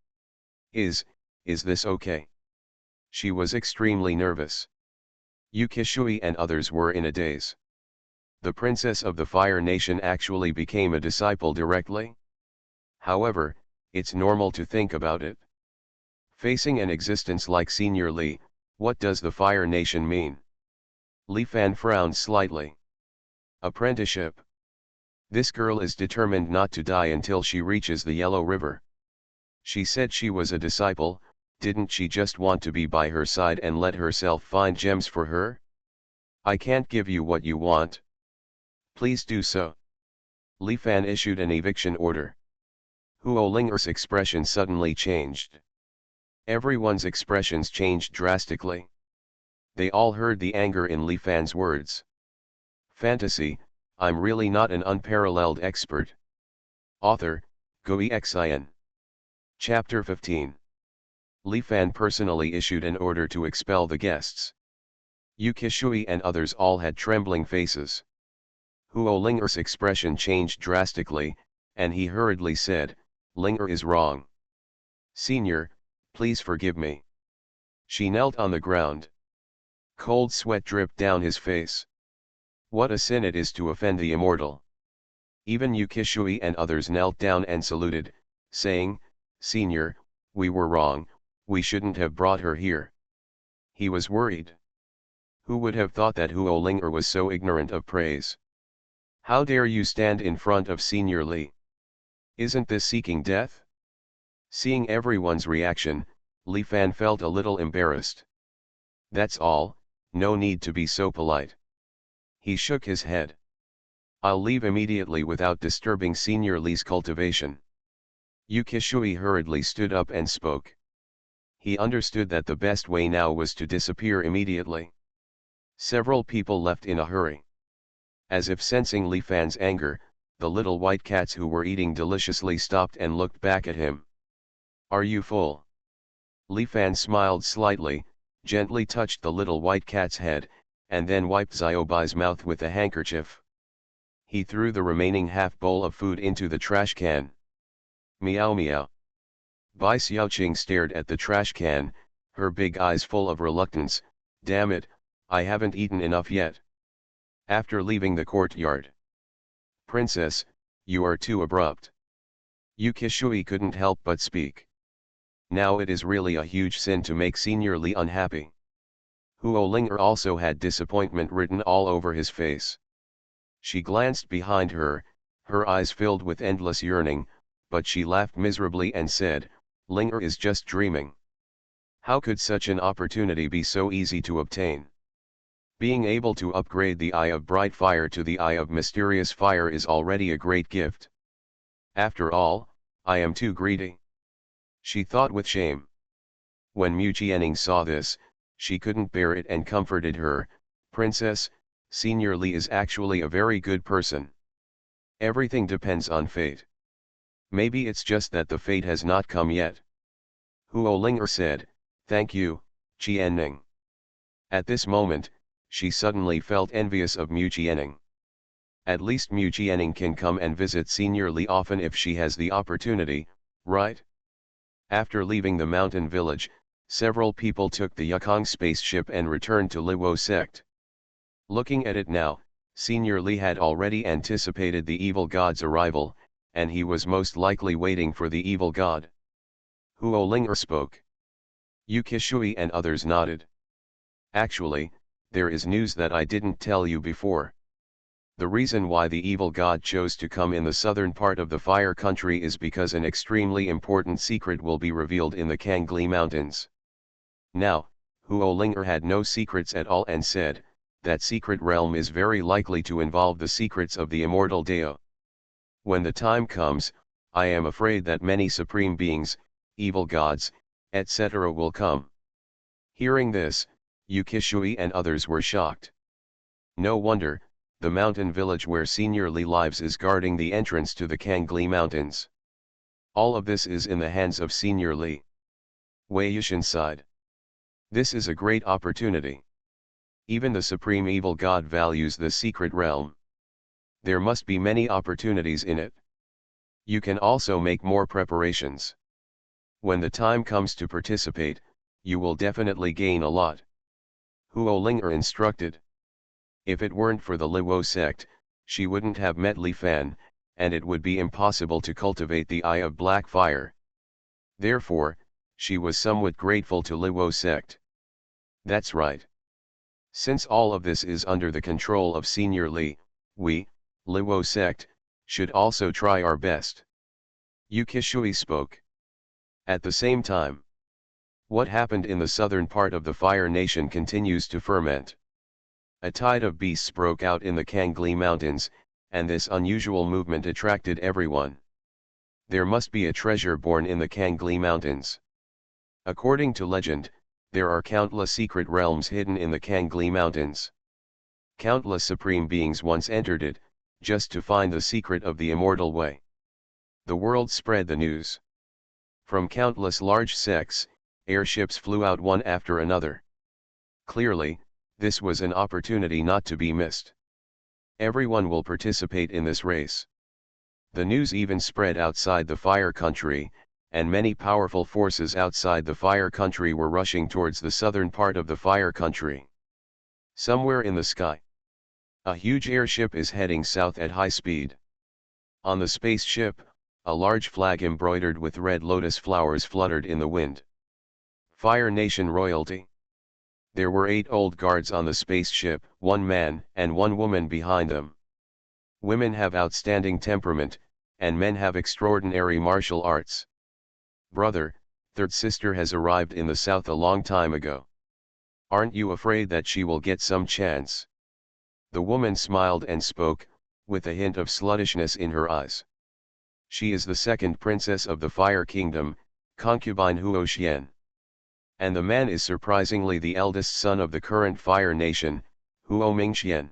Is this okay?" She was extremely nervous. Yu Kishui and others were in a daze. The princess of the Fire Nation actually became a disciple directly? However, it's normal to think about it. Facing an existence like Senior Li, what does the Fire Nation mean? Li Fan frowned slightly. Apprenticeship. This girl is determined not to die until she reaches the Yellow River. She said she was a disciple, didn't she just want to be by her side and let herself find gems for her? I can't give you what you want. Please do so. Li Fan issued an eviction order. Huo Linger's expression suddenly changed. Everyone's expressions changed drastically. They all heard the anger in Li Fan's words. Fantasy, I'm really not an unparalleled expert. Author, Xuanhuan. Chapter 15. Li Fan personally issued an order to expel the guests. Yu Kishui and others all had trembling faces. Huo Linger's expression changed drastically, and he hurriedly said, "Linger is wrong. Senior, please forgive me." She knelt on the ground. Cold sweat dripped down his face. What a sin it is to offend the immortal. Even Yu Kishui and others knelt down and saluted, saying, "Senior, we were wrong, we shouldn't have brought her here." He was worried. Who would have thought that Huo Linger was so ignorant of praise? How dare you stand in front of Senior Li? Isn't this seeking death? Seeing everyone's reaction, Li Fan felt a little embarrassed. That's all, no need to be so polite. He shook his head. I'll leave immediately without disturbing Senior Li's cultivation. Yu Kishui hurriedly stood up and spoke. He understood that the best way now was to disappear immediately. Several people left in a hurry. As if sensing Li Fan's anger, the little white cats who were eating deliciously stopped and looked back at him. Are you full? Li Fan smiled slightly, gently touched the little white cat's head, and then wiped Xiaobai's mouth with a handkerchief. He threw the remaining half bowl of food into the trash can. Meow meow. Bai Xiaoqing stared at the trash can, her big eyes full of reluctance. Damn it, I haven't eaten enough yet. After leaving the courtyard. Princess, you are too abrupt. Yu Kishui couldn't help but speak. Now it is really a huge sin to make Senior Li unhappy. Huo Linger also had disappointment written all over his face. She glanced behind her, her eyes filled with endless yearning, but she laughed miserably and said, Linger is just dreaming. How could such an opportunity be so easy to obtain? Being able to upgrade the Eye of Bright Fire to the Eye of Mysterious Fire is already a great gift. After all, I am too greedy. She thought with shame. When Mu Jianing saw this, she couldn't bear it and comforted her, "Princess, Senior Li is actually a very good person. Everything depends on fate. Maybe it's just that the fate has not come yet." Huo Linger said, "Thank you, Qianning." At this moment, she suddenly felt envious of Mu Jianing. At least Mu Jianing can come and visit Senior Li often if she has the opportunity, right? After leaving the mountain village, several people took the Yukong spaceship and returned to Liwo sect. Looking at it now, Senior Li had already anticipated the evil god's arrival, and he was most likely waiting for the evil god. Huo Linger spoke. Yu Qishui and others nodded. "Actually, there is news that I didn't tell you before. The reason why the evil god chose to come in the southern part of the Fire Country is because an extremely important secret will be revealed in the Kangli Mountains." Now, Huo Linger had no secrets at all and said, "That secret realm is very likely to involve the secrets of the immortal Dao. When the time comes, I am afraid that many supreme beings, evil gods, etc. will come." Hearing this, Yu Qishui and others were shocked. No wonder, the mountain village where Senior Li lives is guarding the entrance to the Kangli Mountains. All of this is in the hands of Senior Li. Wei Yushin sighed. This is a great opportunity. Even the supreme evil god values this secret realm. There must be many opportunities in it. You can also make more preparations. When the time comes to participate, you will definitely gain a lot. Huo Linger instructed. If it weren't for the Liwo sect, she wouldn't have met Li Fan, and it would be impossible to cultivate the Eye of Black Fire. Therefore, she was somewhat grateful to Liwo sect. That's right. Since all of this is under the control of Senior Li, we, Liwo sect, should also try our best. Yu Qishui spoke. At the same time, what happened in the southern part of the Fire Nation continues to ferment. A tide of beasts broke out in the Kangli Mountains, and this unusual movement attracted everyone. There must be a treasure born in the Kangli Mountains. According to legend, there are countless secret realms hidden in the Kangli Mountains. Countless supreme beings once entered it, just to find the secret of the immortal way. The world spread the news. From countless large sects, airships flew out one after another. Clearly, this was an opportunity not to be missed. Everyone will participate in this race. The news even spread outside the Fire Country, and many powerful forces outside the Fire Country were rushing towards the southern part of the Fire Country. Somewhere in the sky, a huge airship is heading south at high speed. On the spaceship, a large flag embroidered with red lotus flowers fluttered in the wind. Fire Nation royalty. There were 8 old guards on the spaceship, 1 man and 1 woman behind them. Women have outstanding temperament, and men have extraordinary martial arts. Brother, third sister has arrived in the south a long time ago. Aren't you afraid that she will get some chance? The woman smiled and spoke, with a hint of sluttishness in her eyes. She is the second princess of the Fire Kingdom, concubine Huo Xian. And the man is surprisingly the eldest son of the current Fire Nation, Huo Mingxian.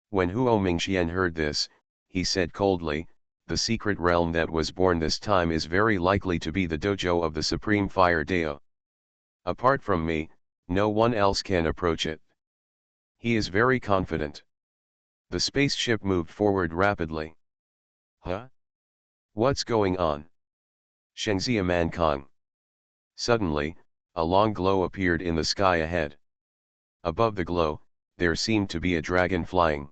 When Huo Mingxian heard this, he said coldly, "The secret realm that was born this time is very likely to be the dojo of the Supreme Fire Dao. Apart from me, no one else can approach it." He is very confident. The spaceship moved forward rapidly. Huh? What's going on? Shengzia Mankang. Suddenly, a long glow appeared in the sky ahead. Above the glow, there seemed to be a dragon flying.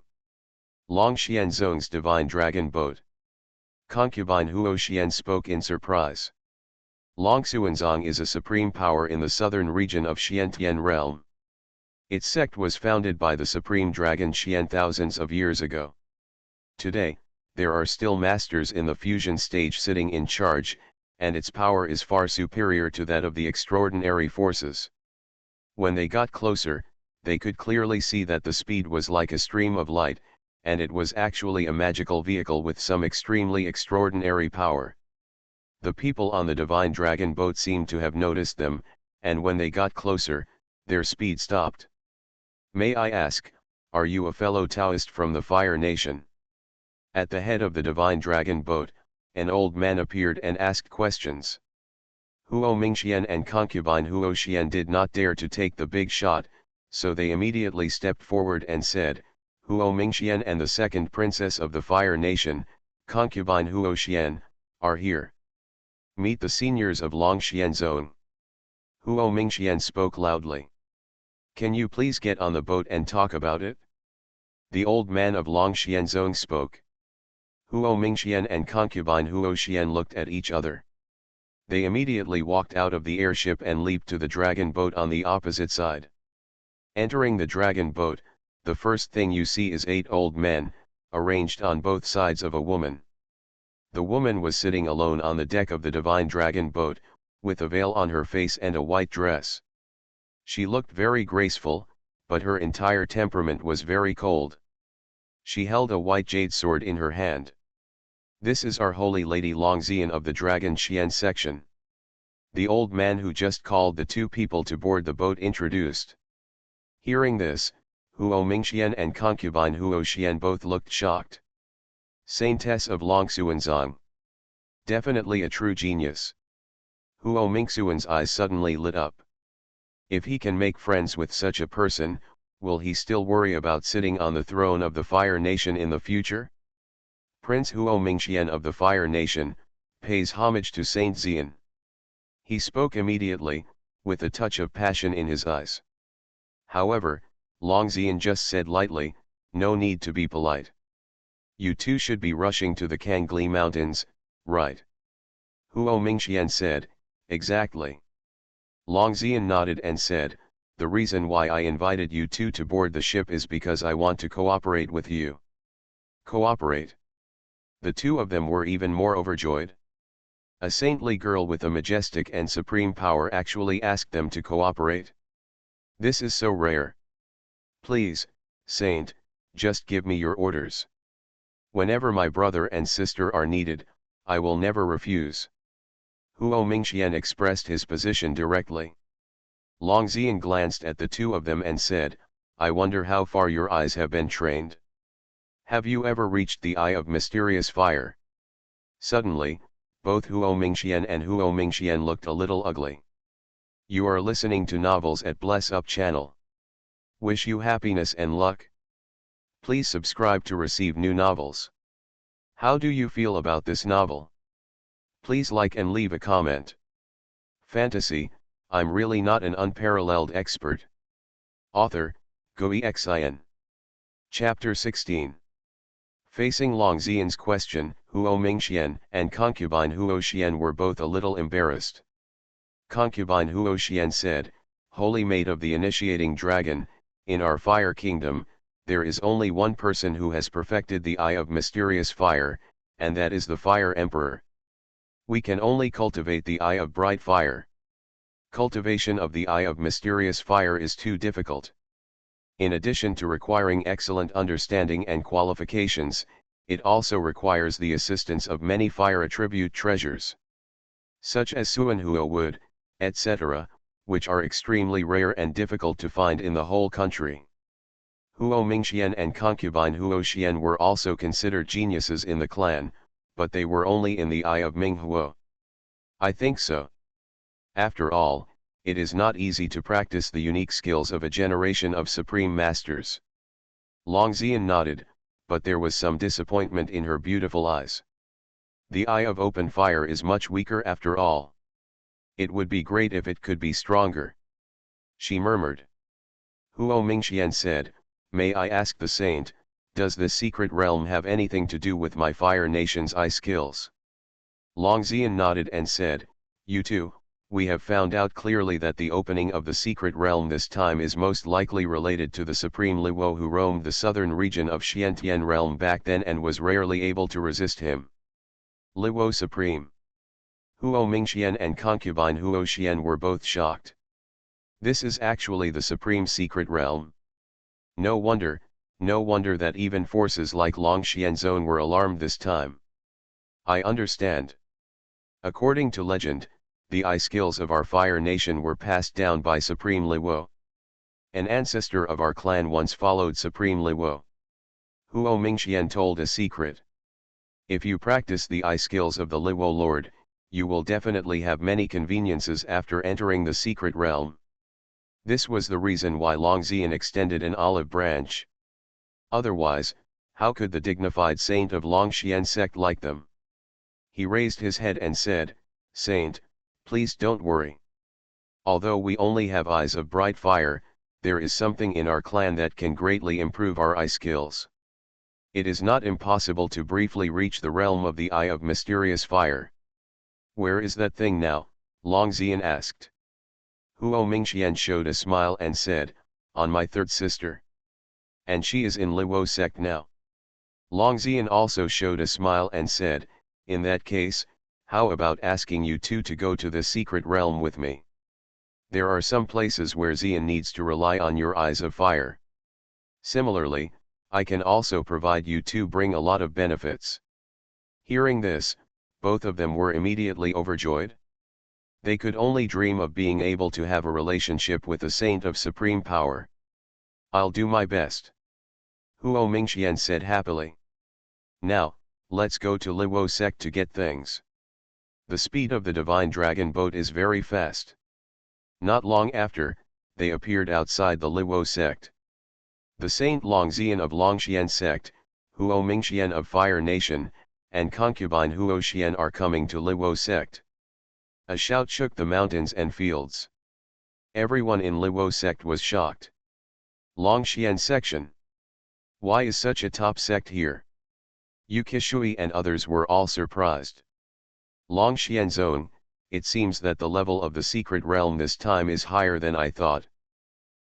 Long Xianzong's divine dragon boat. Concubine Huo Xian spoke in surprise. Long Xuanzong is a supreme power in the southern region of Xiantian realm. Its sect was founded by the supreme dragon Xian thousands of years ago. Today, there are still masters in the fusion stage sitting in charge, and its power is far superior to that of the extraordinary forces. When they got closer, they could clearly see that the speed was like a stream of light, and it was actually a magical vehicle with some extremely extraordinary power. The people on the divine dragon boat seemed to have noticed them, and when they got closer, their speed stopped. "May I ask, are you a fellow Taoist from the Fire Nation?" At the head of the divine dragon boat, an old man appeared and asked questions. Huo Mingxian and concubine Huo Xian did not dare to take the big shot, so they immediately stepped forward and said, "Huo Mingxian and the second princess of the Fire Nation, concubine Huo Xian, are here. Meet the seniors of Longxian Zone." Huo Mingxian spoke loudly. "Can you please get on the boat and talk about it?" The old man of Longxian Zone spoke. Huo Mingxian and concubine Huo Xian looked at each other. They immediately walked out of the airship and leaped to the dragon boat on the opposite side. Entering the dragon boat, the first thing you see is 8 old men, arranged on both sides of a woman. The woman was sitting alone on the deck of the divine dragon boat, with a veil on her face and a white dress. She looked very graceful, but her entire temperament was very cold. She held a white jade sword in her hand. "This is our holy lady Longxian of the Dragon Xian section." The old man who just called the 2 people to board the boat introduced. Hearing this, Huo Mingxian and concubine Huo Xian both looked shocked. Saintess of Longxuanzang. Definitely a true genius. Huo Mingxuan's eyes suddenly lit up. If he can make friends with such a person, will he still worry about sitting on the throne of the Fire Nation in the future? Prince Huo Mingxian of the Fire Nation, pays homage to Saint Xian. He spoke immediately, with a touch of passion in his eyes. However, Longxian just said lightly, "No need to be polite. You two should be rushing to the Kangli Mountains, right?" Huo Mingxian said, "Exactly." Longxian nodded and said, "The reason why I invited you two to board the ship is because I want to cooperate with you." Cooperate? The 2 of them were even more overjoyed. A saintly girl with a majestic and supreme power actually asked them to cooperate. This is so rare. "Please, Saint, just give me your orders. Whenever my brother and sister are needed, I will never refuse." Huo Mingxian expressed his position directly. Longxian glanced at the 2 of them and said, "I wonder how far your eyes have been trained. Have you ever reached the Eye of Mysterious Fire?" Suddenly, both Huo Mingxian and Huo Mingxian looked a little ugly. You are listening to Novels at Bless Up channel. Wish you happiness and luck. Please subscribe to receive new novels. How do you feel about this novel? Please like and leave a comment. Fantasy, I'm really not an unparalleled expert. Author, Xuanhuan. Chapter 16. Facing Longxian's question, Huo Mingxian and concubine Huo Xian were both a little embarrassed. Concubine Huo Xian said, "Holy Maid of the Initiating Dragon, in our Fire Kingdom, there is only one person who has perfected the Eye of Mysterious Fire, and that is the Fire Emperor. We can only cultivate the Eye of Bright Fire. Cultivation of the Eye of Mysterious Fire is too difficult. In addition to requiring excellent understanding and qualifications, it also requires the assistance of many fire attribute treasures, such as Xuanhuan wood, etc., which are extremely rare and difficult to find in the whole country." Huo Mingxian and concubine Huo Xian were also considered geniuses in the clan, but they were only in the eye of Ming Huo. "I think so. After all, it is not easy to practice the unique skills of a generation of supreme masters." Longxian nodded, but there was some disappointment in her beautiful eyes. "The Eye of Open Fire is much weaker after all. It would be great if it could be stronger," she murmured. Huo Mingxian said, "May I ask the saint, does this secret realm have anything to do with my Fire Nation's eye skills?" Longxian nodded and said, "You too. We have found out clearly that the opening of the secret realm this time is most likely related to the supreme Luo who roamed the southern region of Xiantian realm back then and was rarely able to resist him." Luo Supreme. Huo Mingxian and concubine Huo Xian were both shocked. This is actually the supreme secret realm. No wonder that even forces like Longxian Zone were alarmed this time. I understand. According to legend, the eye skills of our fire nation were passed down by Supreme Liwo. An ancestor of our clan once followed Supreme Liwo. Huo Mingxian told a secret. If you practice the eye skills of the Liwo Lord, you will definitely have many conveniences after entering the secret realm. This was the reason why Longxian extended an olive branch. Otherwise, how could the dignified saint of Longxian sect like them? He raised his head and said, "Saint, please don't worry. Although we only have eyes of bright fire, there is something in our clan that can greatly improve our eye skills. It is not impossible to briefly reach the realm of the eye of mysterious fire." "Where is that thing now?" Longxian asked. Huo Mingxian showed a smile and said, "On my third sister. And she is in Liwo sect now." Longxian also showed a smile and said, "In that case, how about asking you two to go to the secret realm with me? There are some places where Xian needs to rely on your eyes of fire. Similarly, I can also provide you two bring a lot of benefits." Hearing this, both of them were immediately overjoyed. They could only dream of being able to have a relationship with a saint of supreme power. "I'll do my best," Huo Mingxian said happily. "Now, let's go to Liwo sect to get things." The speed of the divine dragon boat is very fast. Not long after, they appeared outside the Liwo sect. The Saint Longxian of Longxian sect, Huo Mingxian of Fire Nation, and concubine Huo Xian are coming to Liwo sect. A shout shook the mountains and fields. Everyone in Liwo sect was shocked. Longxian section. Why is such a top sect here? Yukishui and others were all surprised. Longxian zone, it seems that the level of the secret realm this time is higher than I thought.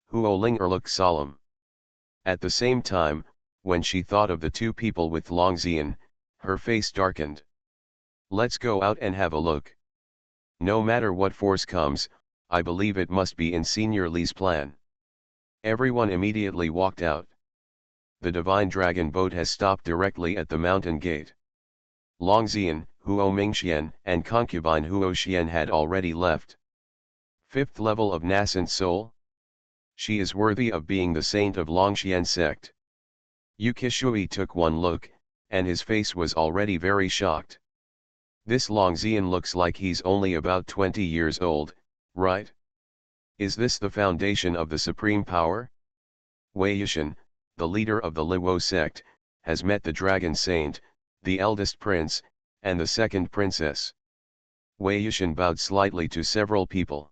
Huo Linger looked solemn. At the same time, when she thought of the two people with Longxian, her face darkened. "Let's go out and have a look. No matter what force comes, I believe it must be in Senior Li's plan." Everyone immediately walked out. The divine dragon boat has stopped directly at the mountain gate. Longxian, Huo Mingxian, and concubine Huo Xian had already left. Fifth level of nascent soul? She is worthy of being the saint of Longxian sect. Yukishui took one look, and his face was already very shocked. This Longxian looks like he's only about 20 years old, right? Is this the foundation of the supreme power? Wei Yishan, the leader of the Liwo sect, has met the dragon saint, the eldest prince, and the second princess. Wei Yishan bowed slightly to several people.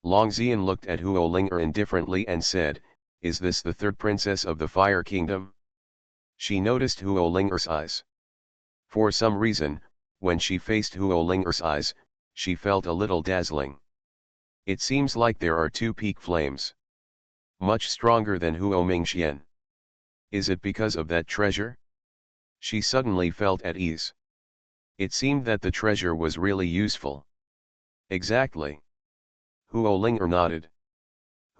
Longxian looked at Huo Linger indifferently and said, "Is this the third princess of the Fire Kingdom?" She noticed Huo Linger's eyes. For some reason, when she faced Huo Linger's eyes, she felt a little dazzling. It seems like there are two peak flames. Much stronger than Huo Mingxian. Is it because of that treasure? She suddenly felt at ease. It seemed that the treasure was really useful. Exactly. Huo Linger nodded.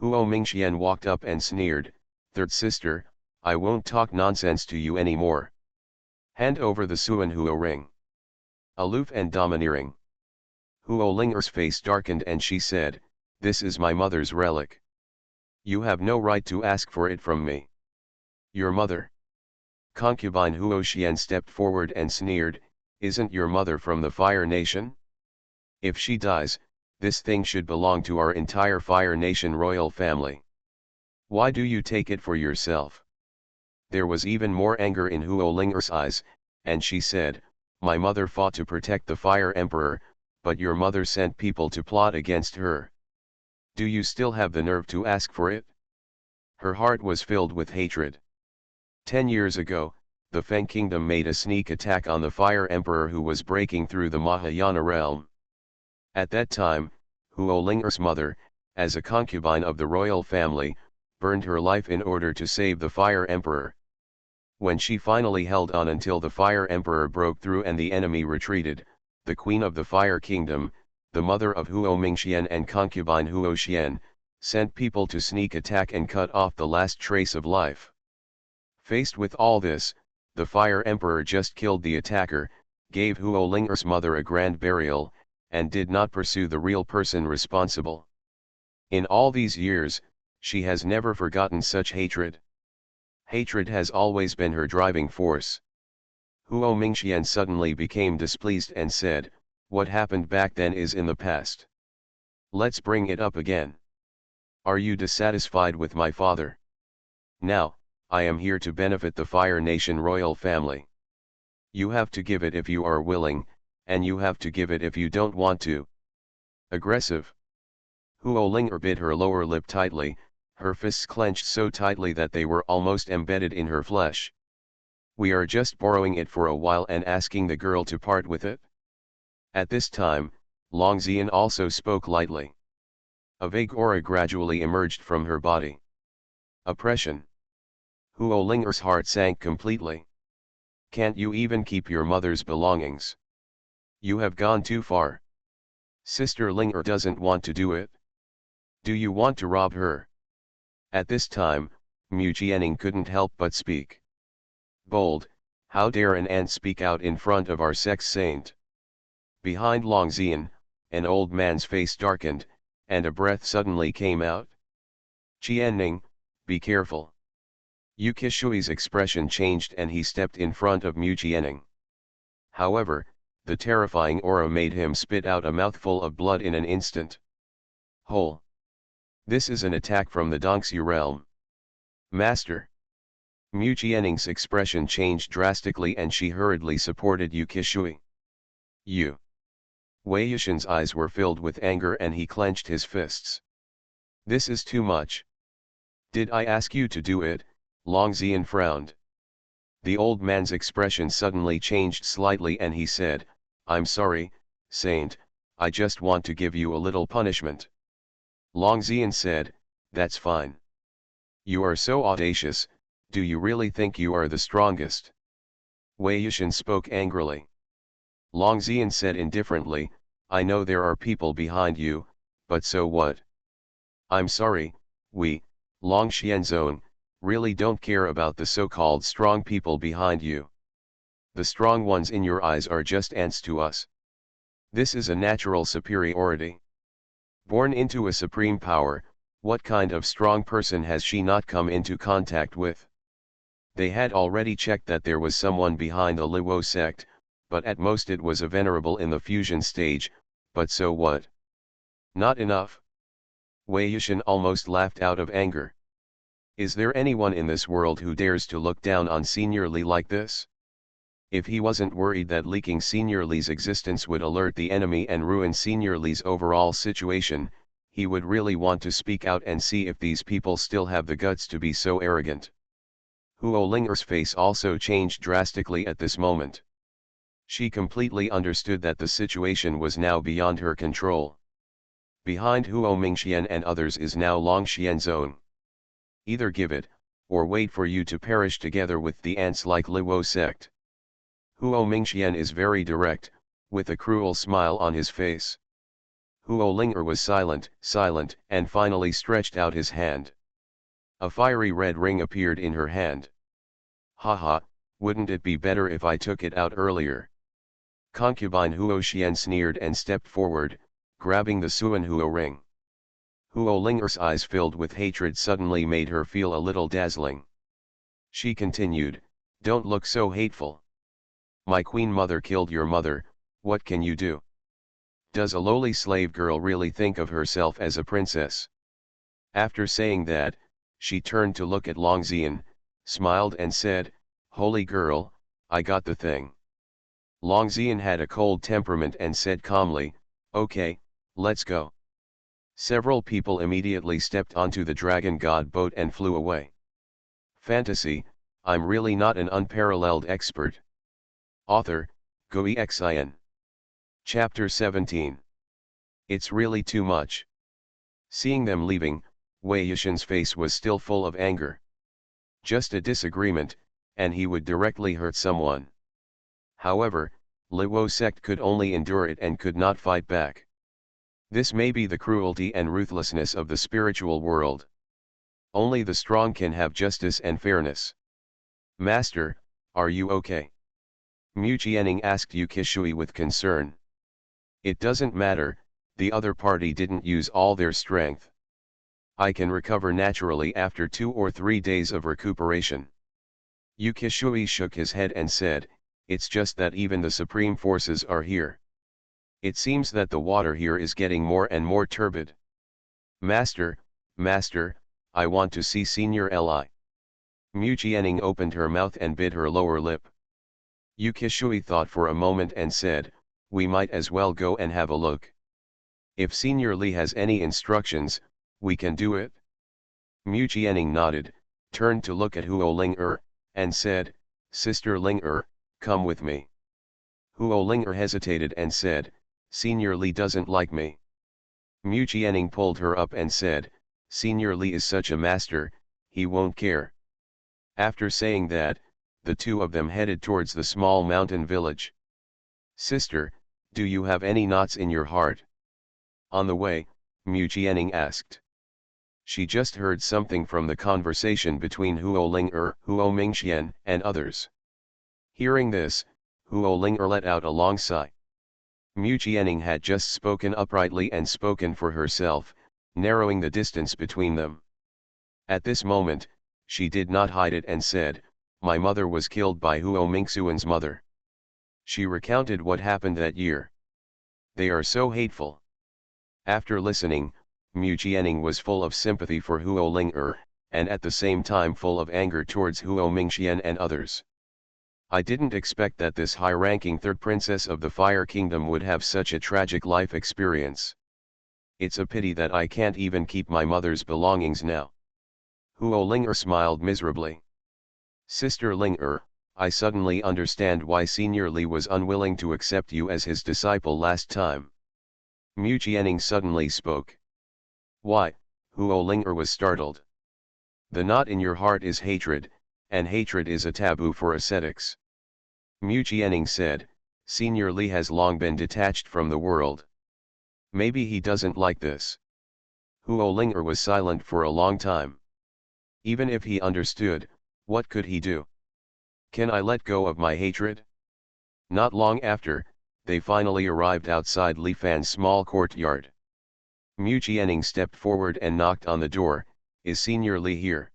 Huo Mingxian walked up and sneered, "Third sister, I won't talk nonsense to you anymore. Hand over the Xuanhuan ring." Aloof and domineering. Huo Linger's face darkened and she said, "This is my mother's relic. You have no right to ask for it from me." "Your mother?" Concubine Huo Xian stepped forward and sneered, "Isn't your mother from the Fire Nation? If she dies, this thing should belong to our entire Fire Nation royal family. Why do you take it for yourself?" There was even more anger in Huo Linger's eyes, and she said, "My mother fought to protect the Fire Emperor, but your mother sent people to plot against her. Do you still have the nerve to ask for it?" Her heart was filled with hatred. 10 years ago, the Feng Kingdom made a sneak attack on the Fire Emperor who was breaking through the Mahayana realm. At that time, Huo Linger's mother, as a concubine of the royal family, burned her life in order to save the Fire Emperor. When she finally held on until the Fire Emperor broke through and the enemy retreated, the Queen of the Fire Kingdom, the mother of Huo Mingxian and concubine Huo Xian, sent people to sneak attack and cut off the last trace of life. Faced with all this, the Fire Emperor just killed the attacker, gave Huo Linger's mother a grand burial, and did not pursue the real person responsible. In all these years, she has never forgotten such hatred. Hatred has always been her driving force. Huo Mingxian suddenly became displeased and said, "What happened back then is in the past. Let's bring it up again. Are you dissatisfied with my father? Now, I am here to benefit the Fire Nation royal family. You have to give it if you are willing, and you have to give it if you don't want to." Aggressive. Huo Linger bit her lower lip tightly, her fists clenched so tightly that they were almost embedded in her flesh. "We are just borrowing it for a while and asking the girl to part with it." At this time, Long Xian also spoke lightly. A vague aura gradually emerged from her body. Oppression. Huo Linger's heart sank completely. "Can't you even keep your mother's belongings? You have gone too far. Sister Linger doesn't want to do it. Do you want to rob her?" At this time, Mu Jianing couldn't help but speak. "Bold, how dare an ant speak out in front of our sex saint?" Behind Long Xian, an old man's face darkened, and a breath suddenly came out. "Jianing, be careful." Yu Kishui's expression changed and he stepped in front of Mu Jianing. However, the terrifying aura made him spit out a mouthful of blood in an instant. Hole. This is an attack from the Dongxu realm. Master. Mu Jianing's expression changed drastically and she hurriedly supported Yu Kishui. "You." Wei Yushin's eyes were filled with anger and he clenched his fists. "This is too much. Did I ask you to do it?" Long Xian frowned. The old man's expression suddenly changed slightly and he said, "I'm sorry, Saint, I just want to give you a little punishment." Long Xian said, "That's fine. You are so audacious, do you really think you are the strongest?" Wei Yushin spoke angrily. Long Xian said indifferently, "I know there are people behind you, but so what? I'm sorry, we, Long Xianzong, really don't care about the so-called strong people behind you. The strong ones in your eyes are just ants to us. This is a natural superiority. Born into a supreme power, what kind of strong person has she not come into contact with?" They had already checked that there was someone behind the Luo sect, but at most it was a venerable in the fusion stage, but so what? Not enough. Wei Yushin almost laughed out of anger. Is there anyone in this world who dares to look down on Senior Li like this? If he wasn't worried that leaking Senior Li's existence would alert the enemy and ruin Senior Li's overall situation, he would really want to speak out and see if these people still have the guts to be so arrogant. Huo Linger's face also changed drastically at this moment. She completely understood that the situation was now beyond her control. Behind Huo Mingxian and others is now Long Xianzong. Either give it, or wait for you to perish together with the ants like Luo sect. Huo Mingxian is very direct, with a cruel smile on his face. Huo Linger was silent, and finally stretched out his hand. A fiery red ring appeared in her hand. "Haha, wouldn't it be better if I took it out earlier?" Concubine Huo Xian sneered and stepped forward, grabbing the Xuanhuan ring. Huo Linger's eyes filled with hatred suddenly made her feel a little dazzling. She continued, "Don't look so hateful. My queen mother killed your mother, what can you do? Does a lowly slave girl really think of herself as a princess?" After saying that, she turned to look at Long Xian, smiled and said, "Holy girl, I got the thing." Long Xian had a cold temperament and said calmly, "Okay, let's go." Several people immediately stepped onto the dragon god boat and flew away. Fantasy, I'm really not an unparalleled expert. Author, Gui Xian. Chapter 17. It's really too much. Seeing them leaving, Wei Yushin's face was still full of anger. Just a disagreement, and he would directly hurt someone. However, Luo sect could only endure it and could not fight back. This may be the cruelty and ruthlessness of the spiritual world. Only the strong can have justice and fairness. Master, are you okay? Mu Jianing asked Yu Qishui with concern. It doesn't matter, the other party didn't use all their strength. I can recover naturally after 2 or 3 days of recuperation. Yu Qishui shook his head and said, it's just that even the supreme forces are here. It seems that the water here is getting more and more turbid. Master, I want to see Senior Li. Mu Jianing opened her mouth and bit her lower lip. Yu Qishui thought for a moment and said, we might as well go and have a look. If Senior Li has any instructions, we can do it. Mu Jianing nodded, turned to look at Huo Ling and said, Sister Ling come with me. Huo Ling hesitated and said, Senior Li doesn't like me. Mu Jianing pulled her up and said, Senior Li is such a master, he won't care. After saying that, the two of them headed towards the small mountain village. Sister, do you have any knots in your heart? On the way, Mu Jianing asked. She just heard something from the conversation between Huo Ling Huo Mingxian, and others. Hearing this, Huo Ling let out a long sigh. Mu Jianing had just spoken uprightly and spoken for herself, narrowing the distance between them. At this moment, she did not hide it and said, my mother was killed by Huo Mingxuan's mother. She recounted what happened that year. They are so hateful. After listening, Mu Jianing was full of sympathy for Huo Ling and at the same time full of anger towards Huo Mingxian and others. I didn't expect that this high-ranking third princess of the Fire Kingdom would have such a tragic life experience. It's a pity that I can't even keep my mother's belongings now. Huo Ling smiled miserably. Sister Ling I suddenly understand why Senior Li was unwilling to accept you as his disciple last time. Mu Jianing suddenly spoke. Why? Huo Ling was startled. The knot in your heart is hatred, and hatred is a taboo for ascetics. Mu Jianing said, Senior Li has long been detached from the world. Maybe he doesn't like this. Huo Ling was silent for a long time. Even if he understood, what could he do? Can I let go of my hatred? Not long after, they finally arrived outside Li Fan's small courtyard. Mu Jianing stepped forward and knocked on the door, is Senior Li here?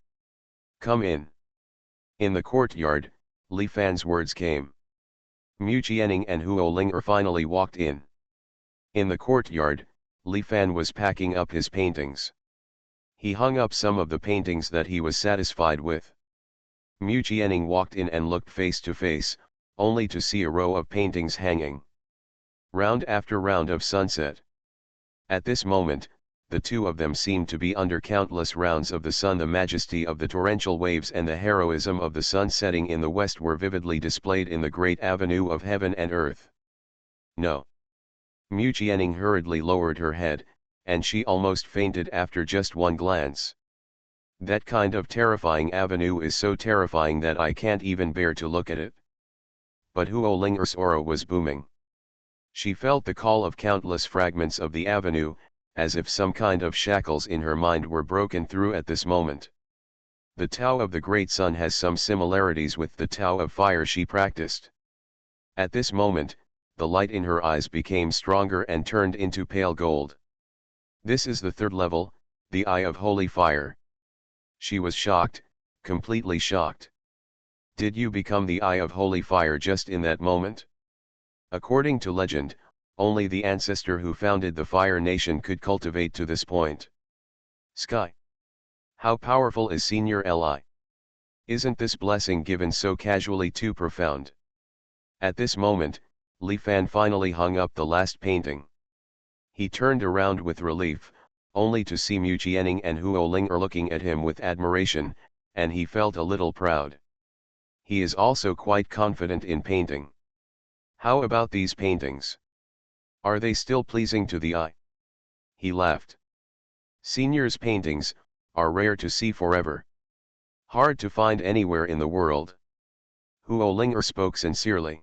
Come in. In the courtyard, Li Fan's words came. Mu Jianing and Huo Ling finally walked in. In the courtyard, Li Fan was packing up his paintings. He hung up some of the paintings that he was satisfied with. Mu Jianing walked in and looked face to face, only to see a row of paintings hanging. Round after round of sunset. At this moment, the two of them seemed to be under countless rounds of the sun. The majesty of the torrential waves and the heroism of the sun setting in the west were vividly displayed in the great avenue of heaven and earth. No. Mu Jianing hurriedly lowered her head, and she almost fainted after just one glance. That kind of terrifying avenue is so terrifying that I can't even bear to look at it. But Huo Ling's aura was booming. She felt the call of countless fragments of the avenue, as if some kind of shackles in her mind were broken through at this moment. The Tao of the Great Sun has some similarities with the Tao of Fire she practiced. At this moment, the light in her eyes became stronger and turned into pale gold. This is the third level, the Eye of Holy Fire. She was shocked, completely shocked. Did you become the Eye of Holy Fire just in that moment? According to legend, only the ancestor who founded the Fire Nation could cultivate to this point. Sky. How powerful is Senior Li? Isn't this blessing given so casually too profound? At this moment, Li Fan finally hung up the last painting. He turned around with relief, only to see Mu Jianing and Huo Ling looking at him with admiration, and he felt a little proud. He is also quite confident in painting. How about these paintings? Are they still pleasing to the eye? He laughed. Senior's paintings are rare to see forever. Hard to find anywhere in the world. Huo Ling spoke sincerely.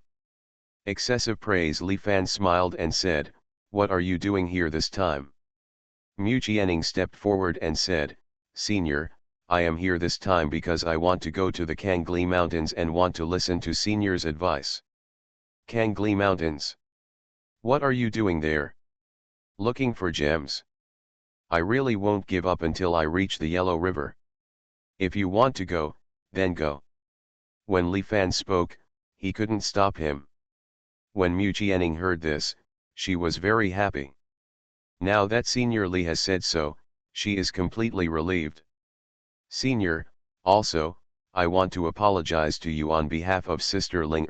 Excessive praise. Li Fan smiled and said, what are you doing here this time? Mu Jianing stepped forward and said, Senior, I am here this time because I want to go to the Kangli Mountains and want to listen to Senior's advice. Kangli Mountains. What are you doing there? Looking for gems. I really won't give up until I reach the Yellow River. If you want to go, then go. When Li Fan spoke, he couldn't stop him. When Mu Jianing heard this, she was very happy. Now that Senior Li has said so, she is completely relieved. Senior, also, I want to apologize to you on behalf of Sister Ling.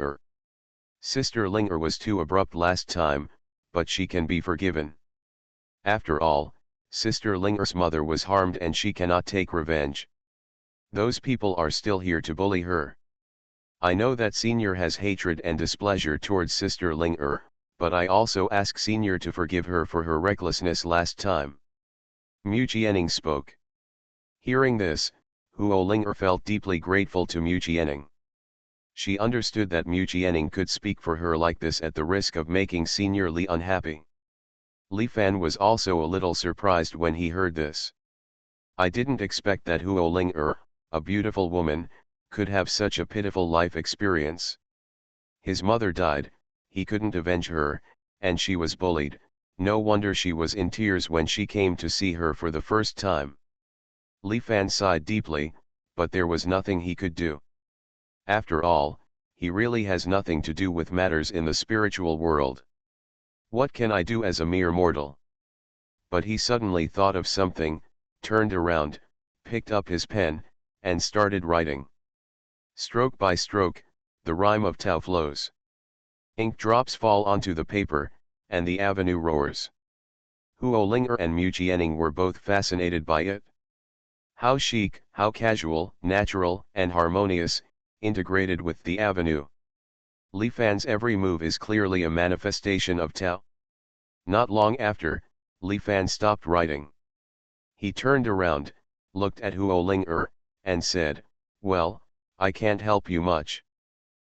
Sister Ling was too abrupt last time, but she can be forgiven. After all, Sister Ling's mother was harmed and she cannot take revenge. Those people are still here to bully her. I know that Senior has hatred and displeasure towards Sister Ling, but I also ask Senior to forgive her for her recklessness last time. Mu Jianing spoke. Hearing this, Huo Ling felt deeply grateful to Mu Jianing. She understood that Mu Jianing could speak for her like this at the risk of making Senior Li unhappy. Li Fan was also a little surprised when he heard this. I didn't expect that Huo Ling, a beautiful woman, could have such a pitiful life experience. His mother died, he couldn't avenge her, and she was bullied. No wonder she was in tears when she came to see her for the first time. Li Fan sighed deeply, but there was nothing he could do. After all, he really has nothing to do with matters in the spiritual world. What can I do as a mere mortal? But he suddenly thought of something, turned around, picked up his pen, and started writing. Stroke by stroke, the rhyme of Tao flows. Ink drops fall onto the paper, and the avenue roars. Huo Ling and Mu Jianing were both fascinated by it. How chic, how casual, natural, and harmonious, integrated with the avenue. Li Fan's every move is clearly a manifestation of Tao. Not long after, Li Fan stopped writing. He turned around, looked at Huo Ling and said, "Well, I can't help you much.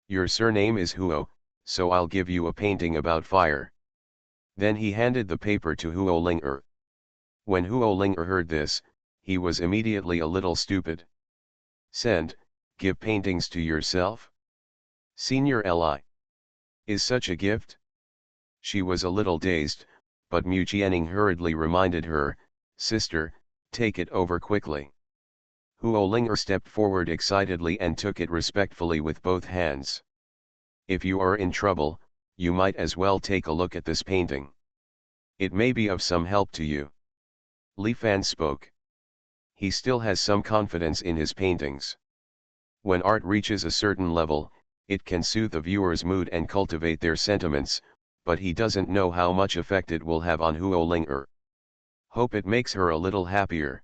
Your surname is Huo, so I'll give you a painting about fire." Then he handed the paper to Huo Ling. When Huo Ling heard this, he was immediately a little stupid. Give paintings to yourself? Senior Li. Is such a gift? She was a little dazed, but Mu Jianing hurriedly reminded her, "Sister, take it over quickly." Huo Ling stepped forward excitedly and took it respectfully with both hands. "If you are in trouble, you might as well take a look at this painting. It may be of some help to you." Li Fan spoke. He still has some confidence in his paintings. When art reaches a certain level, it can soothe the viewer's mood and cultivate their sentiments, but he doesn't know how much effect it will have on Huo Ling. Hope it makes her a little happier.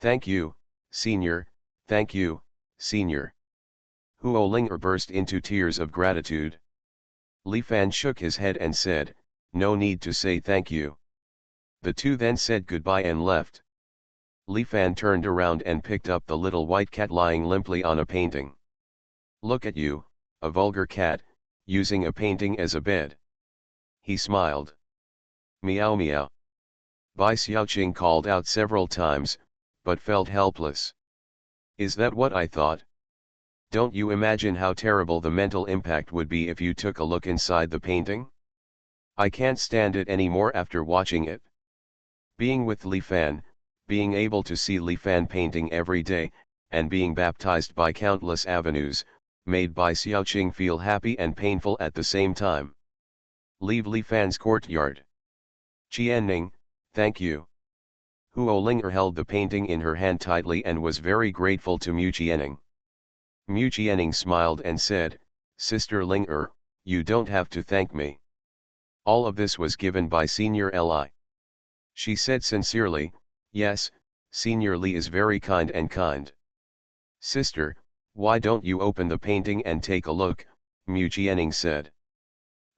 "Thank you, Senior, thank you, Senior." Huo Ling burst into tears of gratitude. Li Fan shook his head and said, "No need to say thank you." The two then said goodbye and left. Li Fan turned around and picked up the little white cat lying limply on a painting. "Look at you, a vulgar cat, using a painting as a bed." He smiled. "Meow meow." Bai Xiaoqing called out several times, but felt helpless. "Is that what I thought? Don't you imagine how terrible the mental impact would be if you took a look inside the painting? I can't stand it anymore after watching it." Being with Li Fan, being able to see Li Fan painting every day, and being baptized by countless avenues, made Bai Xiaoqing feel happy and painful at the same time. "Leave Li Fan's courtyard." "Jianning, thank you." Huo Ling held the painting in her hand tightly and was very grateful to Mu Jianing. Mu Jianing smiled and said, "Sister Ling, you don't have to thank me. All of this was given by Senior Li." She said sincerely, "Yes, Senior Li is very kind and kind." "Sister, why don't you open the painting and take a look?" Mu Jianing said.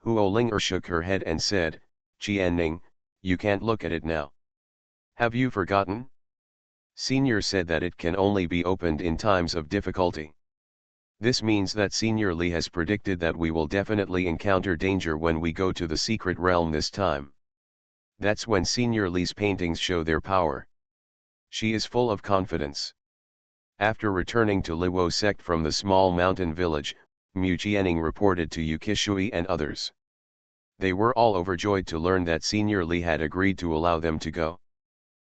Huo Ling shook her head and said, "Jianing, you can't look at it now. Have you forgotten? Senior said that it can only be opened in times of difficulty. This means that Senior Li has predicted that we will definitely encounter danger when we go to the secret realm this time. That's when Senior Li's paintings show their power." She is full of confidence. After returning to Liwo sect from the small mountain village, Mu Jianing reported to Yu Qishui and others. They were all overjoyed to learn that Senior Li had agreed to allow them to go.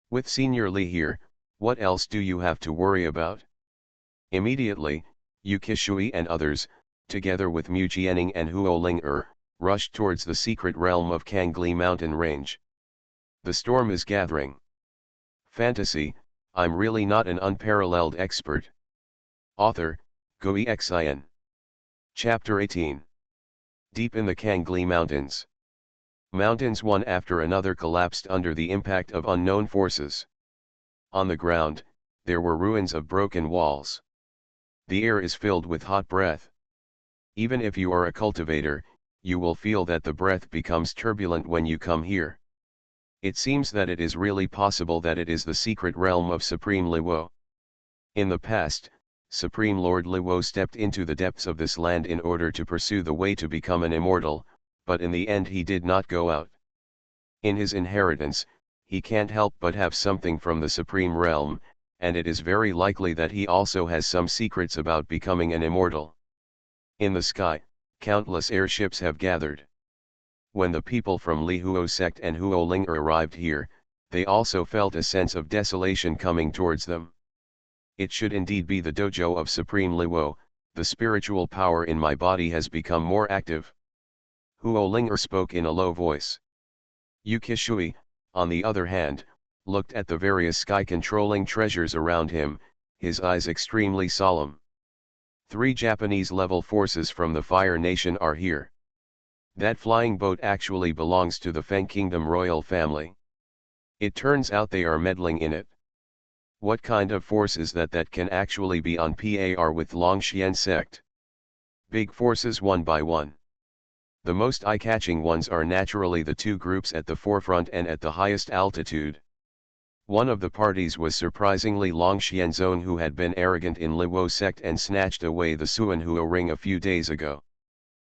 With Senior Li here, what else do you have to worry about? Immediately, Yu Qishui and others, together with Mu Jianing and Huo Ling rushed towards the secret realm of Kangli mountain range. The storm is gathering. Fantasy, I'm really not an unparalleled expert. Author, Gui Xian. Chapter 18. Deep in the Kangli Mountains. Mountains one after another collapsed under the impact of unknown forces. On the ground, there were ruins of broken walls. The air is filled with hot breath. Even if you are a cultivator, you will feel that the breath becomes turbulent when you come here. It seems that it is really possible that it is the secret realm of Supreme Liwo. In the past, Supreme Lord Liwo stepped into the depths of this land in order to pursue the way to become an immortal, but in the end he did not go out. In his inheritance, he can't help but have something from the Supreme Realm, and it is very likely that he also has some secrets about becoming an immortal. In the sky, countless airships have gathered. When the people from Li Huo sect and Huo Ling arrived here, they also felt a sense of desolation coming towards them. It should indeed be the dojo of Supreme Liwo, the spiritual power in my body has become more active. Huo Ling spoke in a low voice. Yu Qishui, on the other hand, looked at the various sky-controlling treasures around him, his eyes extremely solemn. 3 Japanese-level forces from the Fire Nation are here. That flying boat actually belongs to the Feng Kingdom royal family. It turns out they are meddling in it. What kind of force is that can actually be on par with Longxian sect? Big forces one by one. The most eye-catching ones are naturally the 2 groups at the forefront and at the highest altitude. One of the parties was surprisingly Longxian Zone, who had been arrogant in Liwo sect and snatched away the Xuanhuan ring a few days ago.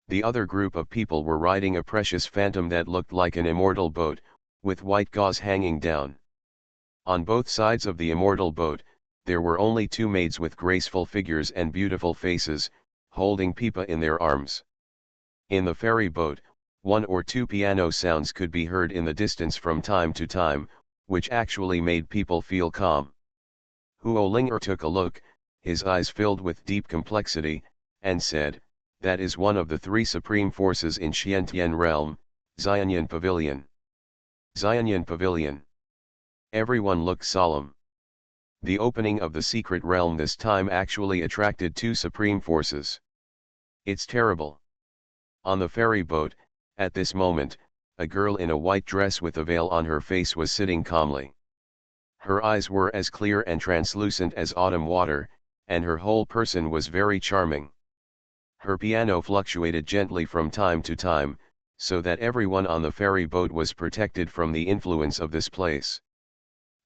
The other group of people were riding a precious phantom that looked like an immortal boat, with white gauze hanging down. On both sides of the immortal boat, there were only 2 maids with graceful figures and beautiful faces, holding pipa in their arms. In the ferry boat, 1 or 2 piano sounds could be heard in the distance from time to time, which actually made people feel calm. Huo Ling took a look, his eyes filled with deep complexity, and said, "That is one of the 3 supreme forces in Xiantian realm, Xuanhuan Pavilion." Xuanhuan Pavilion. Everyone looked solemn. The opening of the secret realm this time actually attracted 2 supreme forces. It's terrible. On the ferry boat, at this moment, a girl in a white dress with a veil on her face was sitting calmly. Her eyes were as clear and translucent as autumn water, and her whole person was very charming. Her piano fluctuated gently from time to time, so that everyone on the ferry boat was protected from the influence of this place.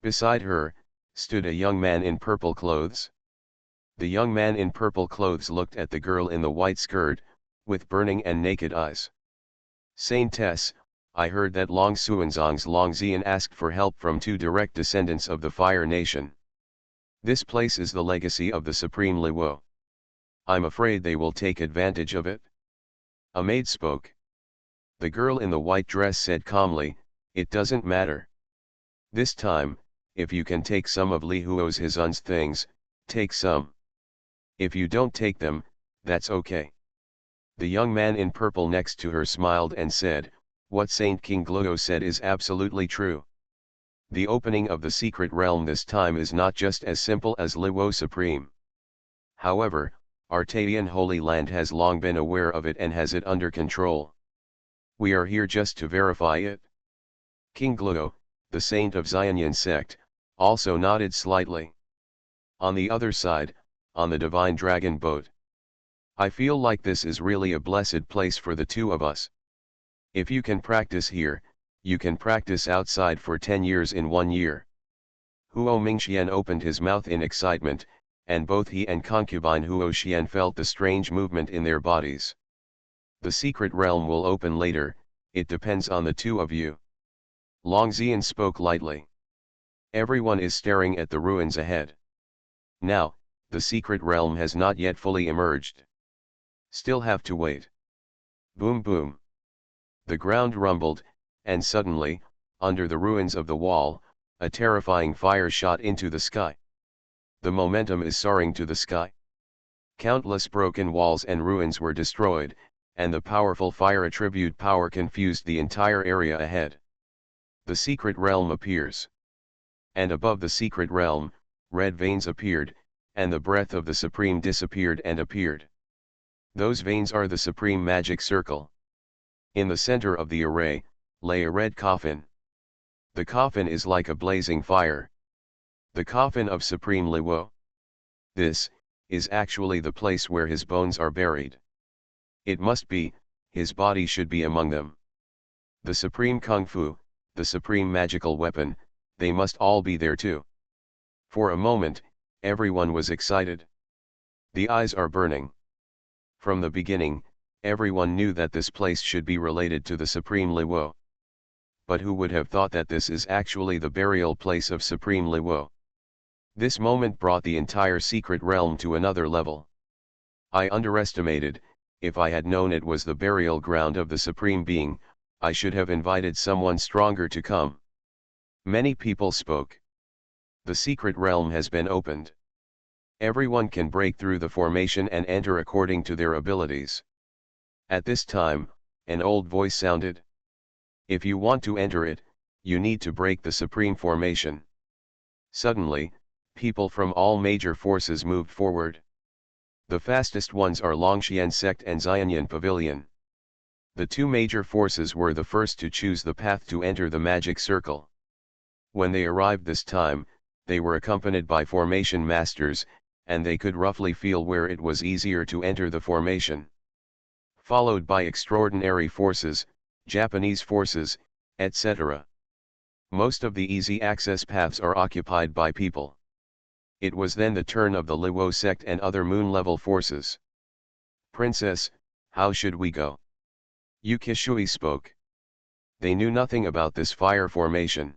Beside her, stood a young man in purple clothes. The young man in purple clothes looked at the girl in the white skirt, with burning and naked eyes. "Saintess, I heard that Long Xuanzong's Long Xian asked for help from 2 direct descendants of the Fire Nation. This place is the legacy of the Supreme Liwo. I'm afraid they will take advantage of it." A maid spoke. The girl in the white dress said calmly, "It doesn't matter. This time, if you can take some of Li Huo's Hizun's things, take some. If you don't take them, that's okay." The young man in purple next to her smiled and said, "What Saint King Gluo said is absolutely true. The opening of the secret realm this time is not just as simple as Liwo Supreme. However, Artaian Holy Land has long been aware of it and has it under control. We are here just to verify it." King Gluo, the saint of Xuanhuan sect, also nodded slightly. On the other side, on the divine dragon boat. "I feel like this is really a blessed place for the 2 of us. If you can practice here, you can practice outside for 10 years in 1 year." Huo Mingxian opened his mouth in excitement, and both he and concubine Huo Xian felt the strange movement in their bodies. "The secret realm will open later, it depends on the 2 of you." Long Xian spoke lightly. Everyone is staring at the ruins ahead. Now, the secret realm has not yet fully emerged. Still have to wait. Boom boom. The ground rumbled, and suddenly, under the ruins of the wall, a terrifying fire shot into the sky. The momentum is soaring to the sky. Countless broken walls and ruins were destroyed, and the powerful fire attribute power confused the entire area ahead. The secret realm appears. And above the secret realm, red veins appeared, and the breath of the Supreme disappeared and appeared. Those veins are the Supreme Magic Circle. In the center of the array, lay a red coffin. The coffin is like a blazing fire. The coffin of Supreme Luo. This is actually the place where his bones are buried. It must be, his body should be among them. The Supreme Kung Fu, the Supreme Magical Weapon, they must all be there too. For a moment, everyone was excited. The eyes are burning. From the beginning, everyone knew that this place should be related to the Supreme Luo. But who would have thought that this is actually the burial place of Supreme Luo? This moment brought the entire secret realm to another level. I underestimated. If I had known it was the burial ground of the Supreme Being, I should have invited someone stronger to come. Many people spoke. The secret realm has been opened. Everyone can break through the formation and enter according to their abilities. At this time, an old voice sounded. If you want to enter it, you need to break the Supreme Formation. Suddenly, people from all major forces moved forward. The fastest ones are Longxian Sect and Xuanhuan Pavilion. The two major forces were the first to choose the path to enter the magic circle. When they arrived this time, they were accompanied by formation masters, and they could roughly feel where it was easier to enter the formation. Followed by extraordinary forces, Japanese forces, etc. Most of the easy access paths are occupied by people. It was then the turn of the Luo sect and other moon-level forces. Princess, how should we go? Yukishui spoke. They knew nothing about this fire formation.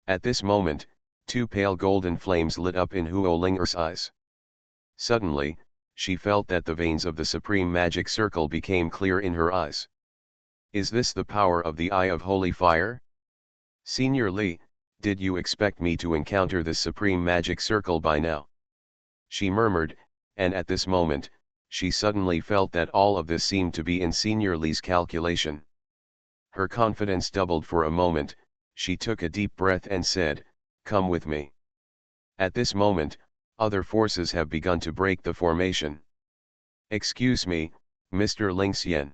At this moment, two pale golden flames lit up in Huo Ling'er's eyes. Suddenly, she felt that the veins of the Supreme Magic Circle became clear in her eyes. Is this the power of the Eye of Holy Fire? Senior Li, did you expect me to encounter this Supreme Magic Circle by now? She murmured, and at this moment, she suddenly felt that all of this seemed to be in Senior Li's calculation. Her confidence doubled for a moment. She took a deep breath and said, "Come with me." At this moment, other forces have begun to break the formation. Excuse me, Mr. Lingxian.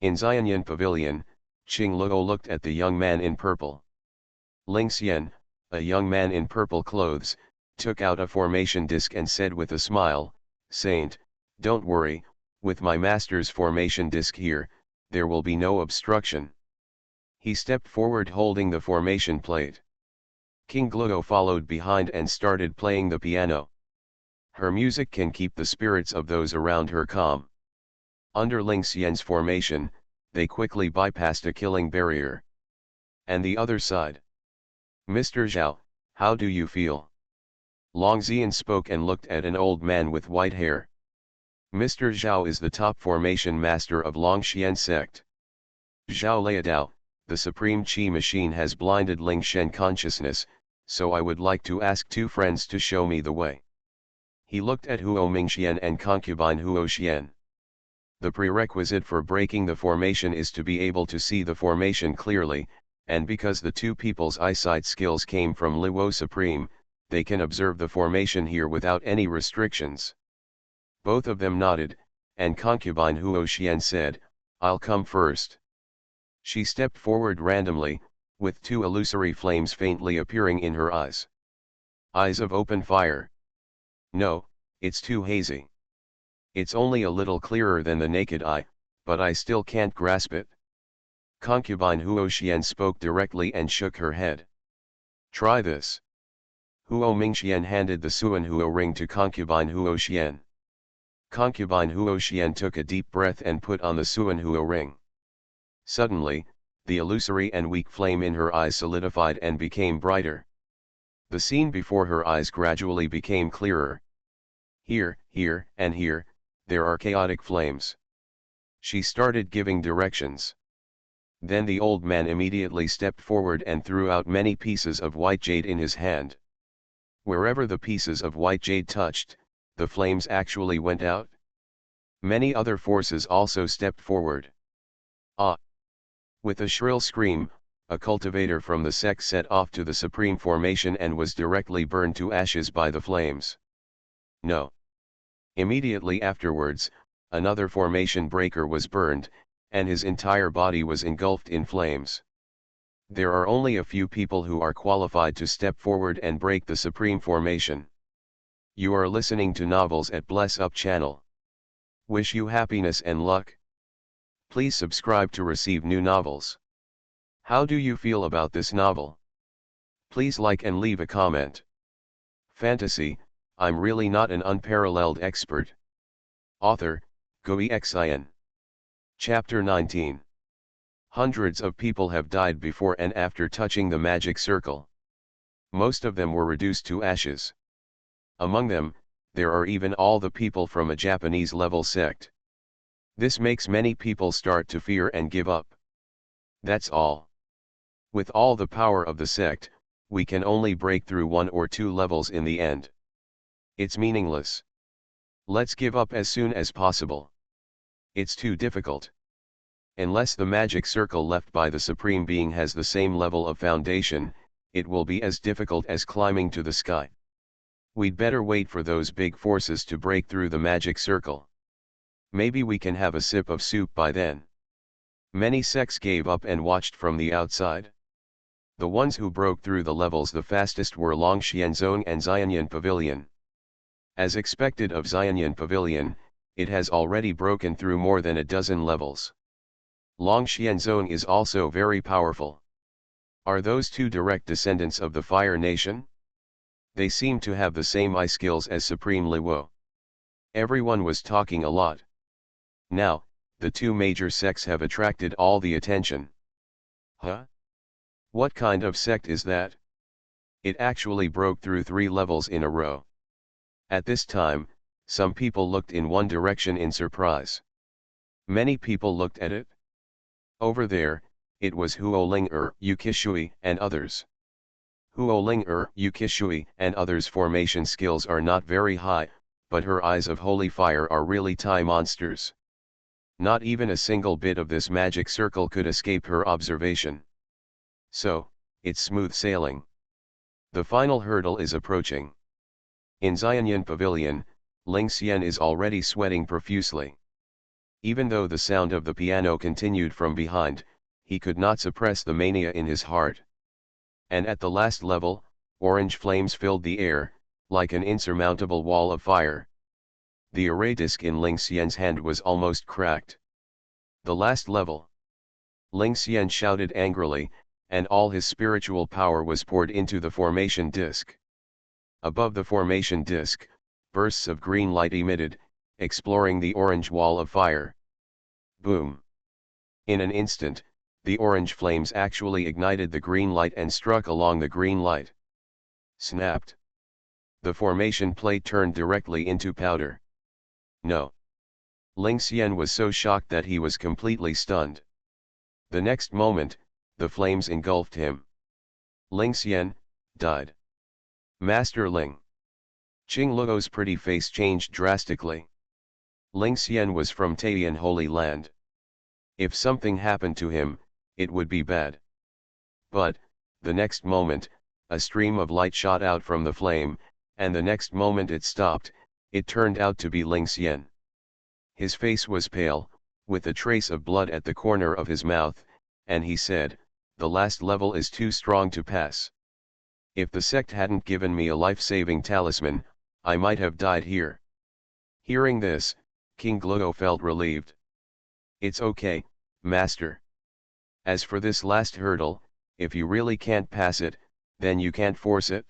In Xuanhuan Pavilion, Qing Luo looked at the young man in purple. Lingxian, a young man in purple clothes, took out a formation disc and said with a smile, "Saint, don't worry, with my master's formation disc here, there will be no obstruction." He stepped forward holding the formation plate. King Luo followed behind and started playing the piano. Her music can keep the spirits of those around her calm. Under Lingxian's formation, they quickly bypassed a killing barrier. And the other side. "Mr. Zhao, how do you feel?" Longxian spoke and looked at an old man with white hair. Mr. Zhao is the top formation master of Longxian sect. Zhao Liadao, the supreme qi machine has blinded Lingshen consciousness, so I would like to ask two friends to show me the way. He looked at Huo Mingxian and concubine Huo Xian. The prerequisite for breaking the formation is to be able to see the formation clearly, and because the two people's eyesight skills came from Luo Supreme, they can observe the formation here without any restrictions. Both of them nodded, and concubine Huo Xian said, "I'll come first." She stepped forward randomly, with two illusory flames faintly appearing in her eyes. Eyes of open fire. No, it's too hazy. It's only a little clearer than the naked eye, but I still can't grasp it. Concubine Huo Xian spoke directly and shook her head. Try this. Huo Mingxian handed the Xuanhuo ring to concubine Huo Xian. Concubine Huo Xian took a deep breath and put on the Xuanhuo ring. Suddenly, the illusory and weak flame in her eyes solidified and became brighter. The scene before her eyes gradually became clearer. Here, and here, there are chaotic flames. She started giving directions. Then the old man immediately stepped forward and threw out many pieces of white jade in his hand. Wherever the pieces of white jade touched, the flames actually went out. Many other forces also stepped forward. Ah! With a shrill scream, a cultivator from the sect set off to the supreme formation and was directly burned to ashes by the flames. No. Immediately afterwards, another formation breaker was burned, and his entire body was engulfed in flames. There are only a few people who are qualified to step forward and break the supreme formation. You are listening to Novels at Bless Up channel. Wish you happiness and luck. Please subscribe to receive new novels. How do you feel about this novel? Please like and leave a comment. Fantasy, I'm really not an unparalleled expert. Author, Xuanhuan. Chapter 19. Hundreds of people have died before and after touching the magic circle. Most of them were reduced to ashes. Among them, there are even all the people from a Japanese level sect. This makes many people start to fear and give up. That's all. With all the power of the sect, we can only break through 1 or 2 levels in the end. It's meaningless. Let's give up as soon as possible. It's too difficult. Unless the magic circle left by the Supreme Being has the same level of foundation, it will be as difficult as climbing to the sky. We'd better wait for those big forces to break through the magic circle. Maybe we can have a sip of soup by then. Many sects gave up and watched from the outside. The ones who broke through the levels the fastest were Xuanhuan and Xuanhuan Pavilion. As expected of Xuanhuan Pavilion, it has already broken through more than a dozen levels. Xuanhuan is also very powerful. Are those two direct descendants of the Fire Nation? They seem to have the same eye skills as Supreme Luo. Everyone was talking a lot. Now, the two major sects have attracted all the attention. Huh? What kind of sect is that? It actually broke through 3 levels in a row. At this time, some people looked in one direction in surprise. Many people looked at it. Over there, it was Huoling Yukishui and others. Huoling Yukishui and others' formation skills are not very high, but her eyes of holy fire are really TIE monsters. Not even a single bit of this magic circle could escape her observation. So, it's smooth sailing. The final hurdle is approaching. In Xuanhuan Pavilion, Ling Xian is already sweating profusely. Even though the sound of the piano continued from behind, he could not suppress the mania in his heart. And at the last level, orange flames filled the air, like an insurmountable wall of fire. The array disc in Ling Xian's hand was almost cracked. The last level. Ling Xian shouted angrily, and all his spiritual power was poured into the formation disc. Above the formation disc, bursts of green light emitted, exploring the orange wall of fire. Boom! In an instant, the orange flames actually ignited the green light and struck along the green light. Snapped! The formation plate turned directly into powder. No! Ling Xian was so shocked that he was completely stunned. The next moment, the flames engulfed him. Ling Xian died. Master Ling. Qing Luo's pretty face changed drastically. Ling Xian was from Taiyan Holy Land. If something happened to him, it would be bad. But, the next moment, a stream of light shot out from the flame, and the next moment it stopped. It turned out to be Ling Xian. His face was pale, with a trace of blood at the corner of his mouth, and he said, "The last level is too strong to pass. If the sect hadn't given me a life-saving talisman, I might have died here." Hearing this, King Luo felt relieved. "It's okay, Master. As for this last hurdle, if you really can't pass it, then you can't force it."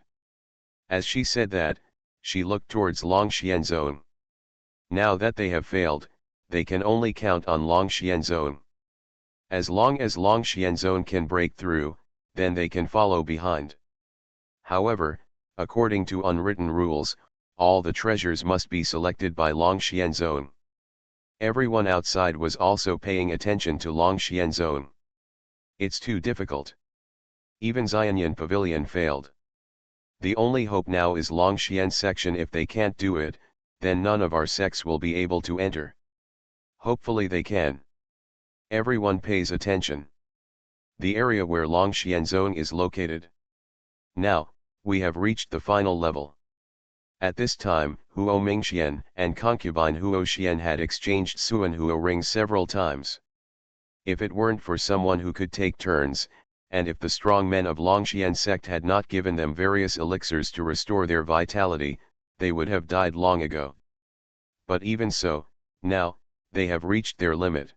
As she said that, she looked towards Xuanhuan. Now that they have failed, they can only count on Xuanhuan. As long as Xuanhuan can break through, then they can follow behind. However, according to unwritten rules, all the treasures must be selected by Xuanhuan. Everyone outside was also paying attention to Long Xianzong. It's too difficult. Even Xuanhuan Pavilion failed. The only hope now is Long Xian section. If they can't do it, then none of our sects will be able to enter. Hopefully they can. Everyone pays attention. The area where Long Xianzong is located. Now, we have reached the final level. At this time, Huo Mingxian and concubine Huo Xian had exchanged Xuanhuo rings several times. If it weren't for someone who could take turns, and if the strong men of Longxian sect had not given them various elixirs to restore their vitality, they would have died long ago. But even so, now, they have reached their limit.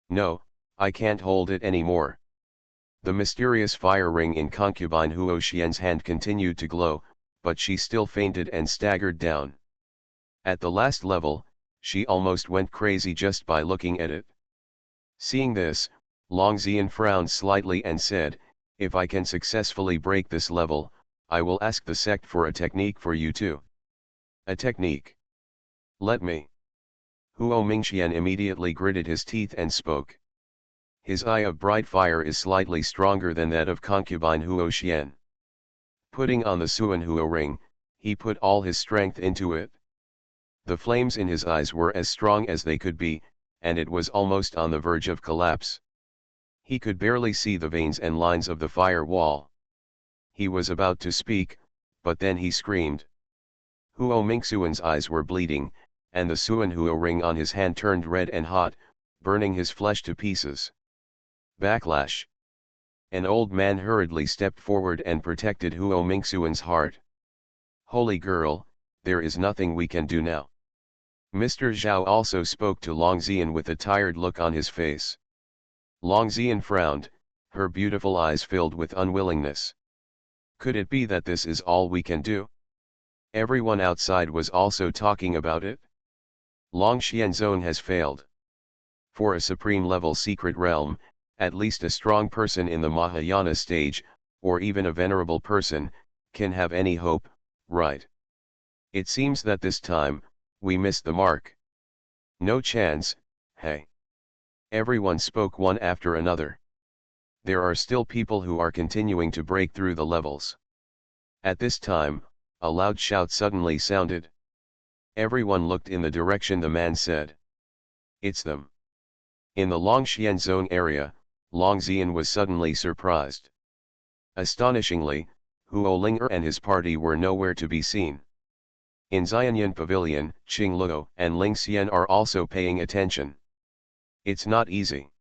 No, I can't hold it anymore. The mysterious fire ring in concubine Huo Xian's hand continued to glow, but she still fainted and staggered down. At the last level, she almost went crazy just by looking at it. Seeing this, Long Xian frowned slightly and said, "If I can successfully break this level, I will ask the sect for a technique for you too." "A technique? Let me." Huo Mingxian immediately gritted his teeth and spoke. His eye of bright fire is slightly stronger than that of concubine Huo Xian. Putting on the Xuanhuo ring, he put all his strength into it. The flames in his eyes were as strong as they could be, and it was almost on the verge of collapse. He could barely see the veins and lines of the fire wall. He was about to speak, but then he screamed. Huo Mingxuan's eyes were bleeding, and the Xuanhuo ring on his hand turned red and hot, burning his flesh to pieces. Backlash. An old man hurriedly stepped forward and protected Huo Mingxuan's heart. "Holy girl, there is nothing we can do now." Mr. Zhao also spoke to Long Xian with a tired look on his face. Long Xian frowned, her beautiful eyes filled with unwillingness. Could it be that this is all we can do? Everyone outside was also talking about it. Long Xianzong has failed. For a supreme level secret realm, at least a strong person in the Mahayana stage, or even a venerable person, can have any hope, right? It seems that this time, we missed the mark. No chance, hey. Everyone spoke one after another. There are still people who are continuing to break through the levels. At this time, a loud shout suddenly sounded. Everyone looked in the direction the man said. "It's them." In the Long Xianzong area, Long Xian was suddenly surprised. Astonishingly, Huo Ling'er and his party were nowhere to be seen. In Xuanhuan Pavilion, Qing Luo and Ling Xian are also paying attention. It's not easy.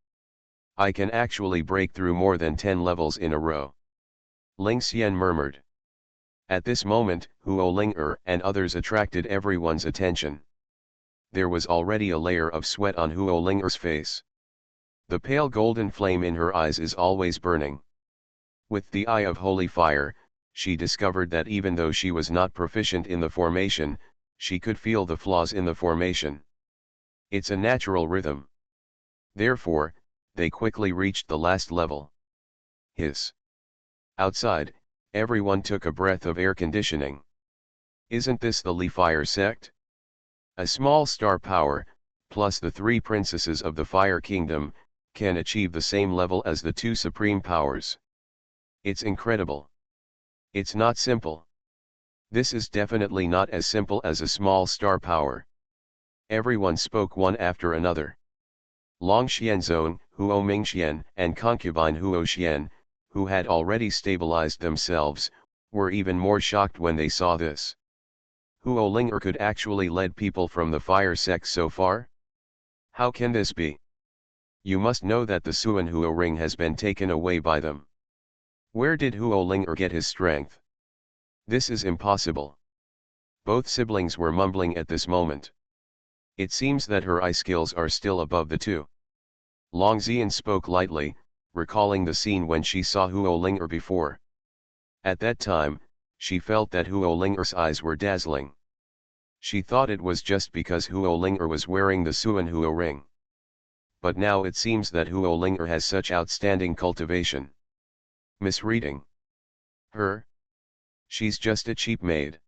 I can actually break through more than 10 levels in a row. Ling Xian murmured. At this moment, Huo Ling'er and others attracted everyone's attention. There was already a layer of sweat on Huo Ling'er's face. The pale golden flame in her eyes is always burning. With the eye of holy fire, she discovered that even though she was not proficient in the formation, she could feel the flaws in the formation. It's a natural rhythm. Therefore, they quickly reached the last level. Hiss. Outside, everyone took a breath of air conditioning. Isn't this the Li Fire sect? A small star power, plus the 3 princesses of the Fire Kingdom, can achieve the same level as the 2 supreme powers. It's incredible. It's not simple. This is definitely not as simple as a small star power. Everyone spoke one after another. Long Xianzong, Huo Mingxian and concubine Huo Xian, who had already stabilized themselves, were even more shocked when they saw this. Huo Ling'er could actually lead people from the fire sect so far? How can this be? You must know that the Xuanhuo ring has been taken away by them. Where did Huo Ling'er get his strength? This is impossible. Both siblings were mumbling at this moment. It seems that her eye skills are still above the 2. Long Xian spoke lightly, recalling the scene when she saw Huo Ling'er before. At that time, she felt that Huo Ling'er's eyes were dazzling. She thought it was just because Huo Ling'er was wearing the Xuanhuo ring. But now it seems that Huo Ling'er has such outstanding cultivation. Misreading. Her? She's just a cheap maid.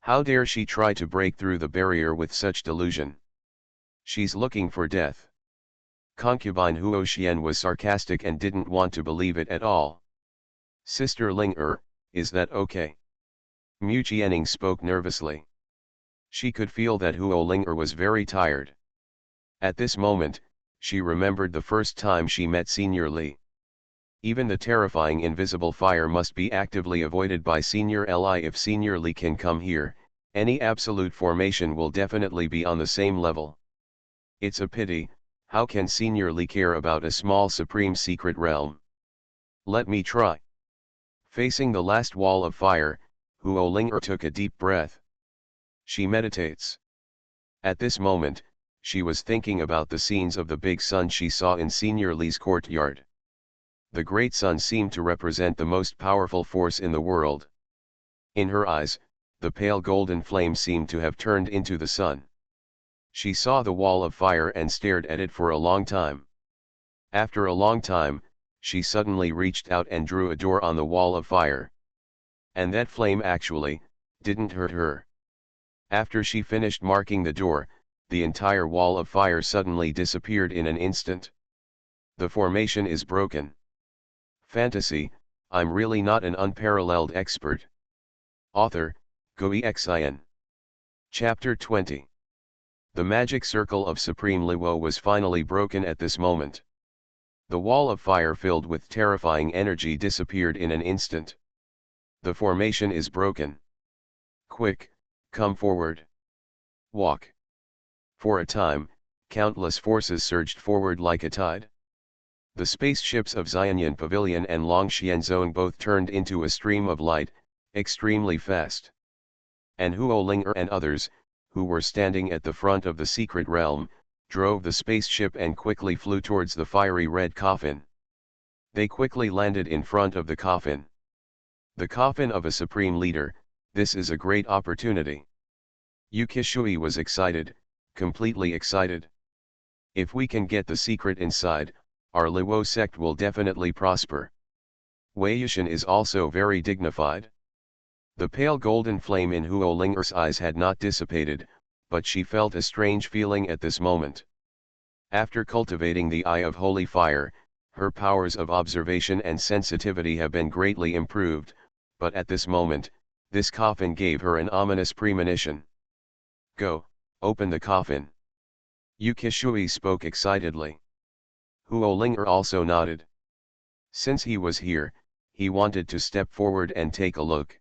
How dare she try to break through the barrier with such delusion? She's looking for death. Concubine Huo Xian was sarcastic and didn't want to believe it at all. Sister Ling is that okay? Mu Qianing spoke nervously. She could feel that Huo Ling was very tired. At this moment, she remembered the first time she met Senior Li. Even the terrifying invisible fire must be actively avoided by Senior Li. If Senior Li can come here, any absolute formation will definitely be on the same level. It's a pity, how can Senior Li care about a small supreme secret realm? Let me try. Facing the last wall of fire, Huo Ling took a deep breath. She meditates. At this moment, she was thinking about the scenes of the big sun she saw in Senior Li's courtyard. The great sun seemed to represent the most powerful force in the world. In her eyes, the pale golden flame seemed to have turned into the sun. She saw the wall of fire and stared at it for a long time. After a long time, she suddenly reached out and drew a door on the wall of fire. And that flame actually didn't hurt her. After she finished marking the door, the entire wall of fire suddenly disappeared in an instant. The formation is broken. Fantasy, I'm really not an unparalleled expert. Author, Xuanhuan. Chapter 20. The magic circle of Supreme Luo was finally broken at this moment. The wall of fire filled with terrifying energy disappeared in an instant. The formation is broken. Quick, come forward. Walk. For a time, countless forces surged forward like a tide. The spaceships of Xuanhuan Pavilion and Longxian Zone both turned into a stream of light, extremely fast. And Huo Ling and others, who were standing at the front of the secret realm, drove the spaceship and quickly flew towards the fiery red coffin. They quickly landed in front of the coffin. The coffin of a supreme leader, this is a great opportunity. Yukishui was excited, completely excited. If we can get the secret inside, our Luo sect will definitely prosper. Wei Yushin is also very dignified. The pale golden flame in Huo Ling's eyes had not dissipated, but she felt a strange feeling at this moment. After cultivating the Eye of Holy Fire, her powers of observation and sensitivity have been greatly improved, but at this moment, this coffin gave her an ominous premonition. Go, open the coffin. Yukishui spoke excitedly. Huo Ling also nodded. Since he was here, he wanted to step forward and take a look.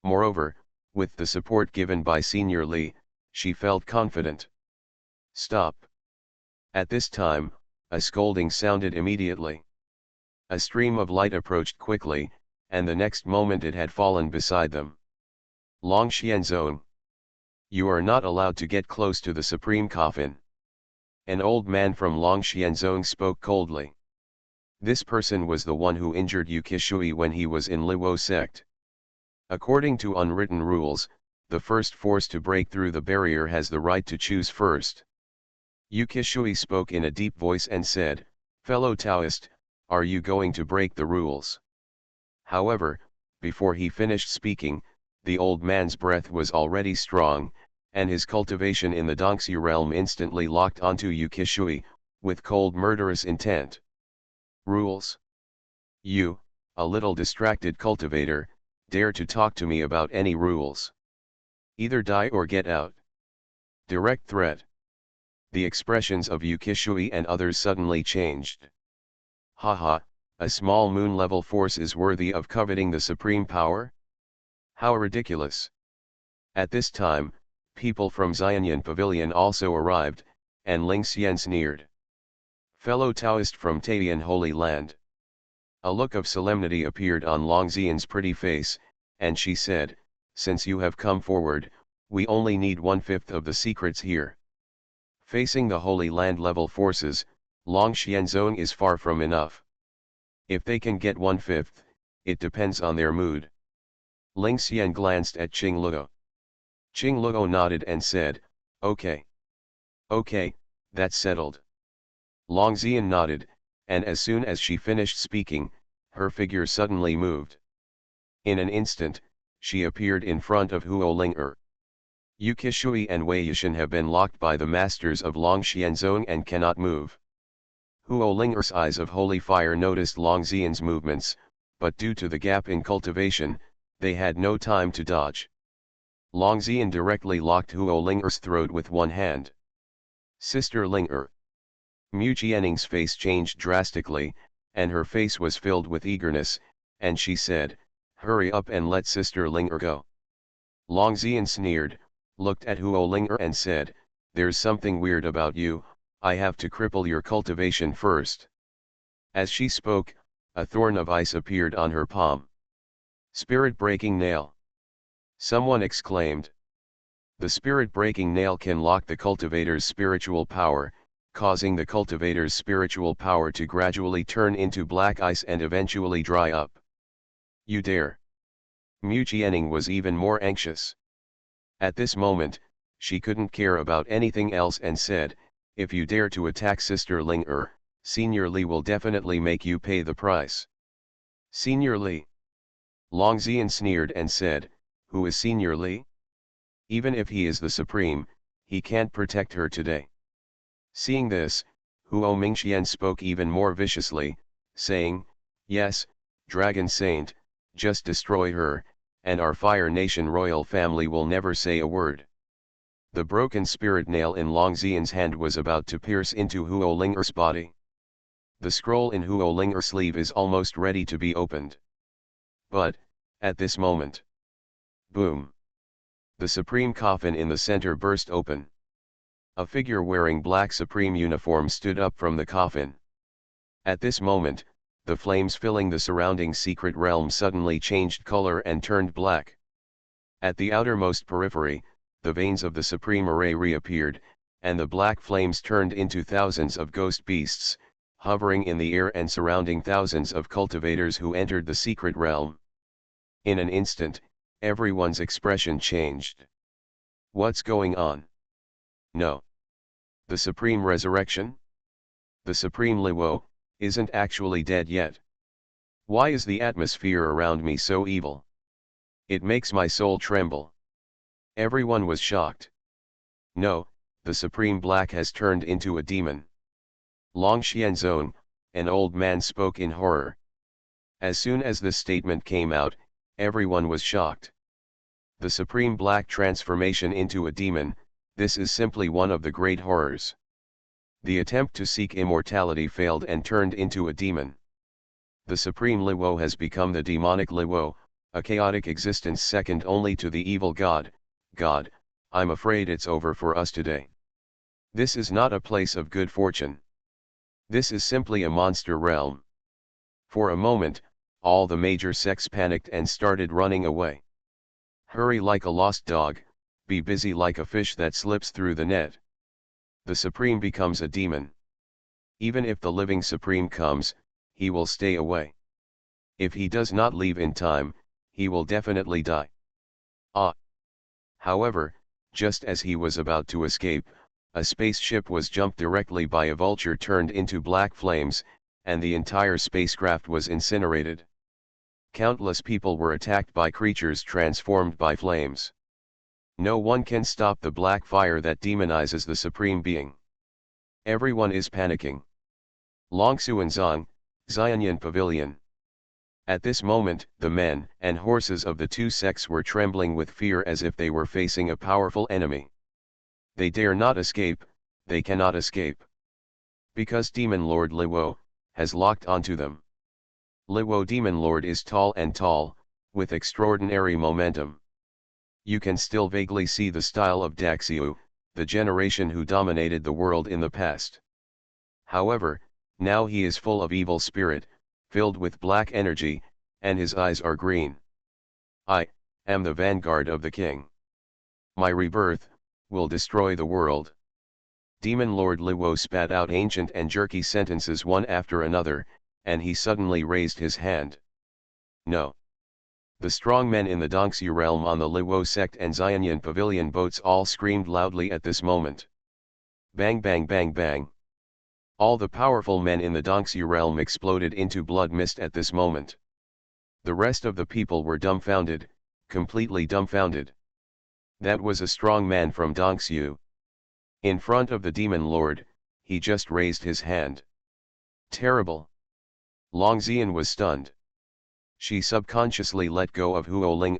Moreover, with the support given by Senior Li, she felt confident. Stop. At this time, a scolding sounded immediately. A stream of light approached quickly, and the next moment it had fallen beside them. Longxian Zone. You are not allowed to get close to the supreme coffin. An old man from Longxian Zone spoke coldly. This person was the one who injured Yukishui when he was in Luo sect. According to unwritten rules, the first force to break through the barrier has the right to choose first. Yukishui spoke in a deep voice and said, Fellow Taoist, are you going to break the rules? However, before he finished speaking, the old man's breath was already strong, and his cultivation in the Dongxi realm instantly locked onto Yukishui, with cold murderous intent. Rules? You, a little distracted cultivator, dare to talk to me about any rules. Either die or get out. Direct threat. The expressions of Yukishui and others suddenly changed. Haha, a small moon-level force is worthy of coveting the supreme power? How ridiculous. At this time, people from Xuanhuan Pavilion also arrived, and Ling Xian sneered. Fellow Taoist from Taiyan Holy Land. A look of solemnity appeared on Long Xian's pretty face, and she said, Since you have come forward, we only need 1/5 of the secrets here. Facing the Holy Land level forces, Long Xianzong is far from enough. If they can get 1/5, it depends on their mood. Ling Xian glanced at Qing Luo. Qing Luo nodded and said, Okay. Okay, that's settled. Long Xian nodded, and as soon as she finished speaking, her figure suddenly moved. In an instant, she appeared in front of Huo Ling. Yu Qishui and Wei Yishan have been locked by the masters of Long Xianzong and cannot move. Huo Ling'er's eyes of holy fire noticed Long Xian's movements, but due to the gap in cultivation, they had no time to dodge. Long Xian directly locked Huo Ling'er's throat with one hand. Sister Ling'er. Mu Jianning's face changed drastically, and her face was filled with eagerness, and she said, "Hurry up and let Sister Ling'er go." Long Xian sneered, looked at Huo Ling'er and said, "There's something weird about you, I have to cripple your cultivation first." As she spoke, a thorn of ice appeared on her palm. Spirit-breaking nail. Someone exclaimed. The spirit-breaking nail can lock the cultivator's spiritual power, causing the cultivator's spiritual power to gradually turn into black ice and eventually dry up. You dare. Mu Jianning was even more anxious. At this moment, she couldn't care about anything else and said, "If you dare to attack Sister Ling'er, Senior Li will definitely make you pay the price." Senior Li. Long Xian sneered and said, "Who is Senior Li? Even if he is the supreme, he can't protect her today." Seeing this, Huo Mingxian spoke even more viciously, saying, "Yes, Dragon Saint, just destroy her, and our Fire Nation royal family will never say a word." The broken spirit nail in Long Xian's hand was about to pierce into Huo Ling'er's body. The scroll in Huo Ling'er's sleeve is almost ready to be opened. But, at this moment, boom! The supreme coffin in the center burst open. A figure wearing black supreme uniform stood up from the coffin. At this moment, the flames filling the surrounding secret realm suddenly changed color and turned black. At the outermost periphery, the veins of the supreme array reappeared, and the black flames turned into thousands of ghost beasts, hovering in the air and surrounding thousands of cultivators who entered the secret realm. In an instant, everyone's expression changed. What's going on? No. The Supreme Resurrection? The Supreme Liwo isn't actually dead yet. Why is the atmosphere around me so evil? It makes my soul tremble. Everyone was shocked. No, the Supreme Black has turned into a demon. Long Xianzong, an old man, spoke in horror. As soon as this statement came out, everyone was shocked. The Supreme Black transformation into a demon, this is simply one of the great horrors. The attempt to seek immortality failed and turned into a demon. The Supreme Liwo has become the demonic Liwo, a chaotic existence second only to the evil God. God, I'm afraid it's over for us today. This is not a place of good fortune. This is simply a monster realm. For a moment, all the major sects panicked and started running away. Hurry like a lost dog, be busy like a fish that slips through the net. The Supreme becomes a demon. Even if the living Supreme comes, he will stay away. If he does not leave in time, he will definitely die. Ah! However, just as he was about to escape, a spaceship was jumped directly by a vulture turned into black flames, and the entire spacecraft was incinerated. Countless people were attacked by creatures transformed by flames. No one can stop the black fire that demonizes the Supreme Being. Everyone is panicking. Longsuanzong, Xuanhuan Pavilion. At this moment, the men and horses of the two sects were trembling with fear as if they were facing a powerful enemy. They dare not escape, they cannot escape. Because Demon Lord Liwo has locked onto them. Liwo Demon Lord is tall and tall, with extraordinary momentum. You can still vaguely see the style of Daxiu, the generation who dominated the world in the past. However, now he is full of evil spirit, filled with black energy, and his eyes are green. I am the vanguard of the king. My rebirth will destroy the world. Demon Lord Liwo spat out ancient and jerky sentences one after another, and he suddenly raised his hand. No. The strong men in the Dongxu realm on the Liwo sect and Xuanhuan Pavilion boats all screamed loudly at this moment. Bang bang bang bang. All the powerful men in the Dongxu realm exploded into blood mist at this moment. The rest of the people were dumbfounded, completely dumbfounded. That was a strong man from Dongxiu. In front of the demon lord, he just raised his hand. Terrible. Long Xian was stunned. She subconsciously let go of Huo Ling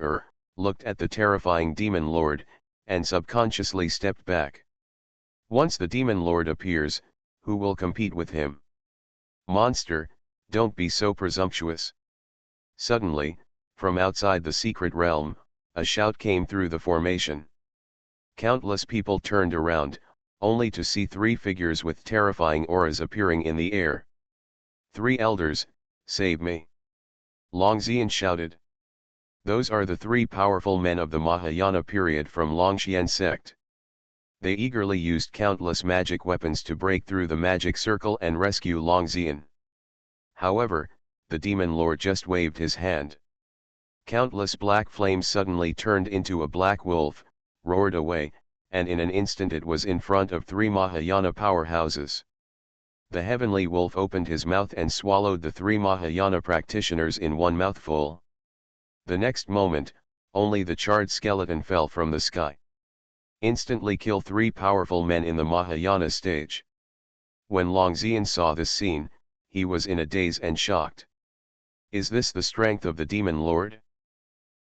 looked at the terrifying demon lord, and subconsciously stepped back. Once the demon lord appears, who will compete with him? Monster, don't be so presumptuous. Suddenly, from outside the secret realm, a shout came through the formation. Countless people turned around, only to see three figures with terrifying auras appearing in the air. Three elders, save me! Long Xian shouted. Those are the three powerful men of the Mahayana period from Longxian sect. They eagerly used countless magic weapons to break through the magic circle and rescue Long Xian. However, the demon lord just waved his hand. Countless black flames suddenly turned into a black wolf, roared away, and in an instant it was in front of three Mahayana powerhouses. The heavenly wolf opened his mouth and swallowed the three Mahayana practitioners in one mouthful. The next moment, only the charred skeleton fell from the sky. Instantly kill three powerful men in the Mahayana stage. When Long Xian saw this scene, he was in a daze and shocked. Is this the strength of the demon lord?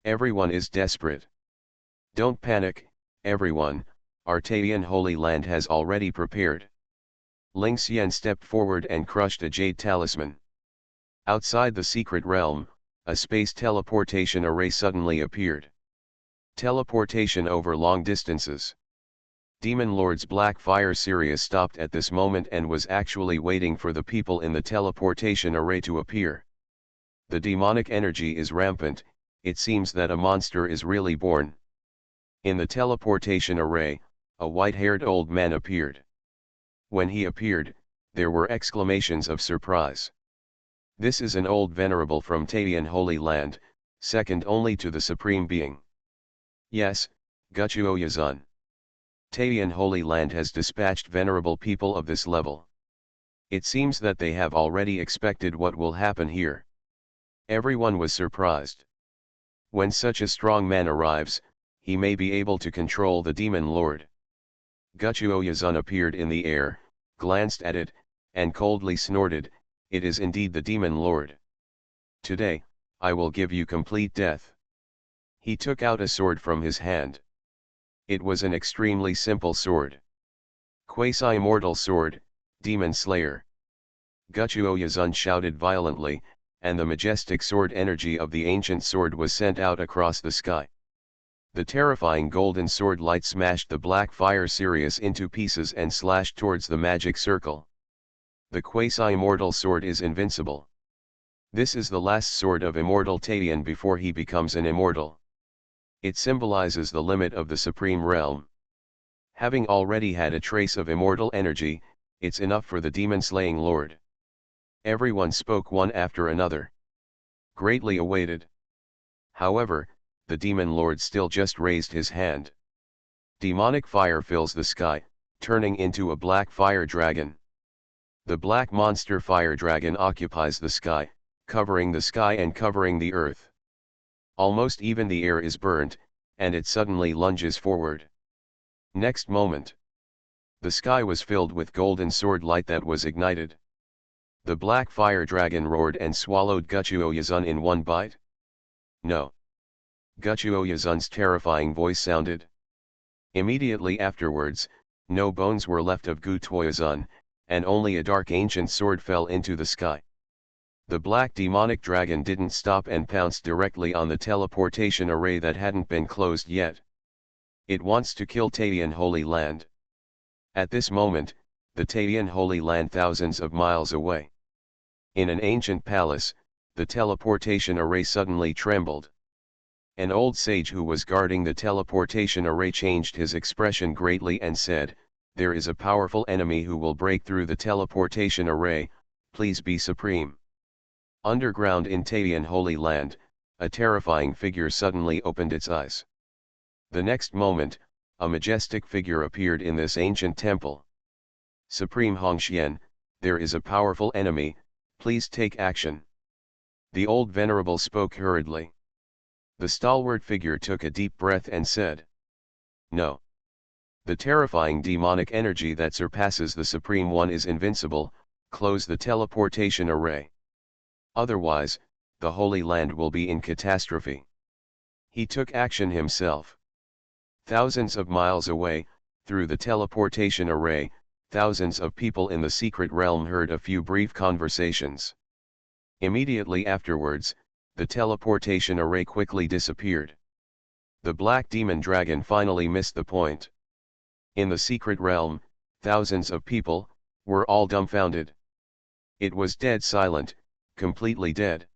Everyone is desperate. Don't panic, everyone, our Taiyan Holy Land has already prepared. Ling Xian stepped forward and crushed a jade talisman. Outside the secret realm, a space teleportation array suddenly appeared. Teleportation over long distances. Demon Lord's black fire Sirius stopped at this moment and was actually waiting for the people in the teleportation array to appear. The demonic energy is rampant, it seems that a monster is really born. In the teleportation array, a white-haired old man appeared. When he appeared, there were exclamations of surprise. This is an old venerable from Taiyan Holy Land, second only to the Supreme Being. Yes, Guchuo Yazun. Taiyan Holy Land has dispatched venerable people of this level. It seems that they have already expected what will happen here. Everyone was surprised. When such a strong man arrives, he may be able to control the demon lord. Guchuo Yazun appeared in the air, glanced at it, and coldly snorted, "It is indeed the demon lord. Today, I will give you complete death." He took out a sword from his hand. It was an extremely simple sword. Quasi-immortal sword, Demon Slayer. Guchuo Yazun shouted violently, and the majestic sword energy of the ancient sword was sent out across the sky. The terrifying golden sword light smashed the black fire Sirius into pieces and slashed towards the magic circle. The quasi-immortal sword is invincible. This is the last sword of immortal Taiyan before he becomes an immortal. It symbolizes the limit of the supreme realm. Having already had a trace of immortal energy, it's enough for the demon-slaying lord. Everyone spoke one after another. Greatly awaited. However, the demon lord still just raised his hand. Demonic fire fills the sky, turning into a black fire dragon. The black monster fire dragon occupies the sky, covering the sky and covering the earth. Almost even the air is burnt, and it suddenly lunges forward. Next moment, the sky was filled with golden sword light that was ignited. The black fire dragon roared and swallowed Guchuo Yazun in one bite. No. Guchuo Yazun's terrifying voice sounded. Immediately afterwards, no bones were left of Guchuo Yazun, and only a dark ancient sword fell into the sky. The black demonic dragon didn't stop and pounced directly on the teleportation array that hadn't been closed yet. It wants to kill Taiyan Holy Land. At this moment, the Taiyan Holy Land thousands of miles away. In an ancient palace, the teleportation array suddenly trembled. An old sage who was guarding the teleportation array changed his expression greatly and said, "There is a powerful enemy who will break through the teleportation array, please be supreme." Underground in Taiyan Holy Land, a terrifying figure suddenly opened its eyes. The next moment, a majestic figure appeared in this ancient temple. "Supreme Hongxian, there is a powerful enemy, please take action." The old venerable spoke hurriedly. The stalwart figure took a deep breath and said, no. The terrifying demonic energy that surpasses the Supreme One is invincible, close the teleportation array. Otherwise, the Holy Land will be in catastrophe. He took action himself. Thousands of miles away, through the teleportation array, thousands of people in the secret realm heard a few brief conversations. Immediately afterwards, the teleportation array quickly disappeared. The black demon dragon finally missed the point. In the secret realm, thousands of people were all dumbfounded. It was dead silent, completely dead.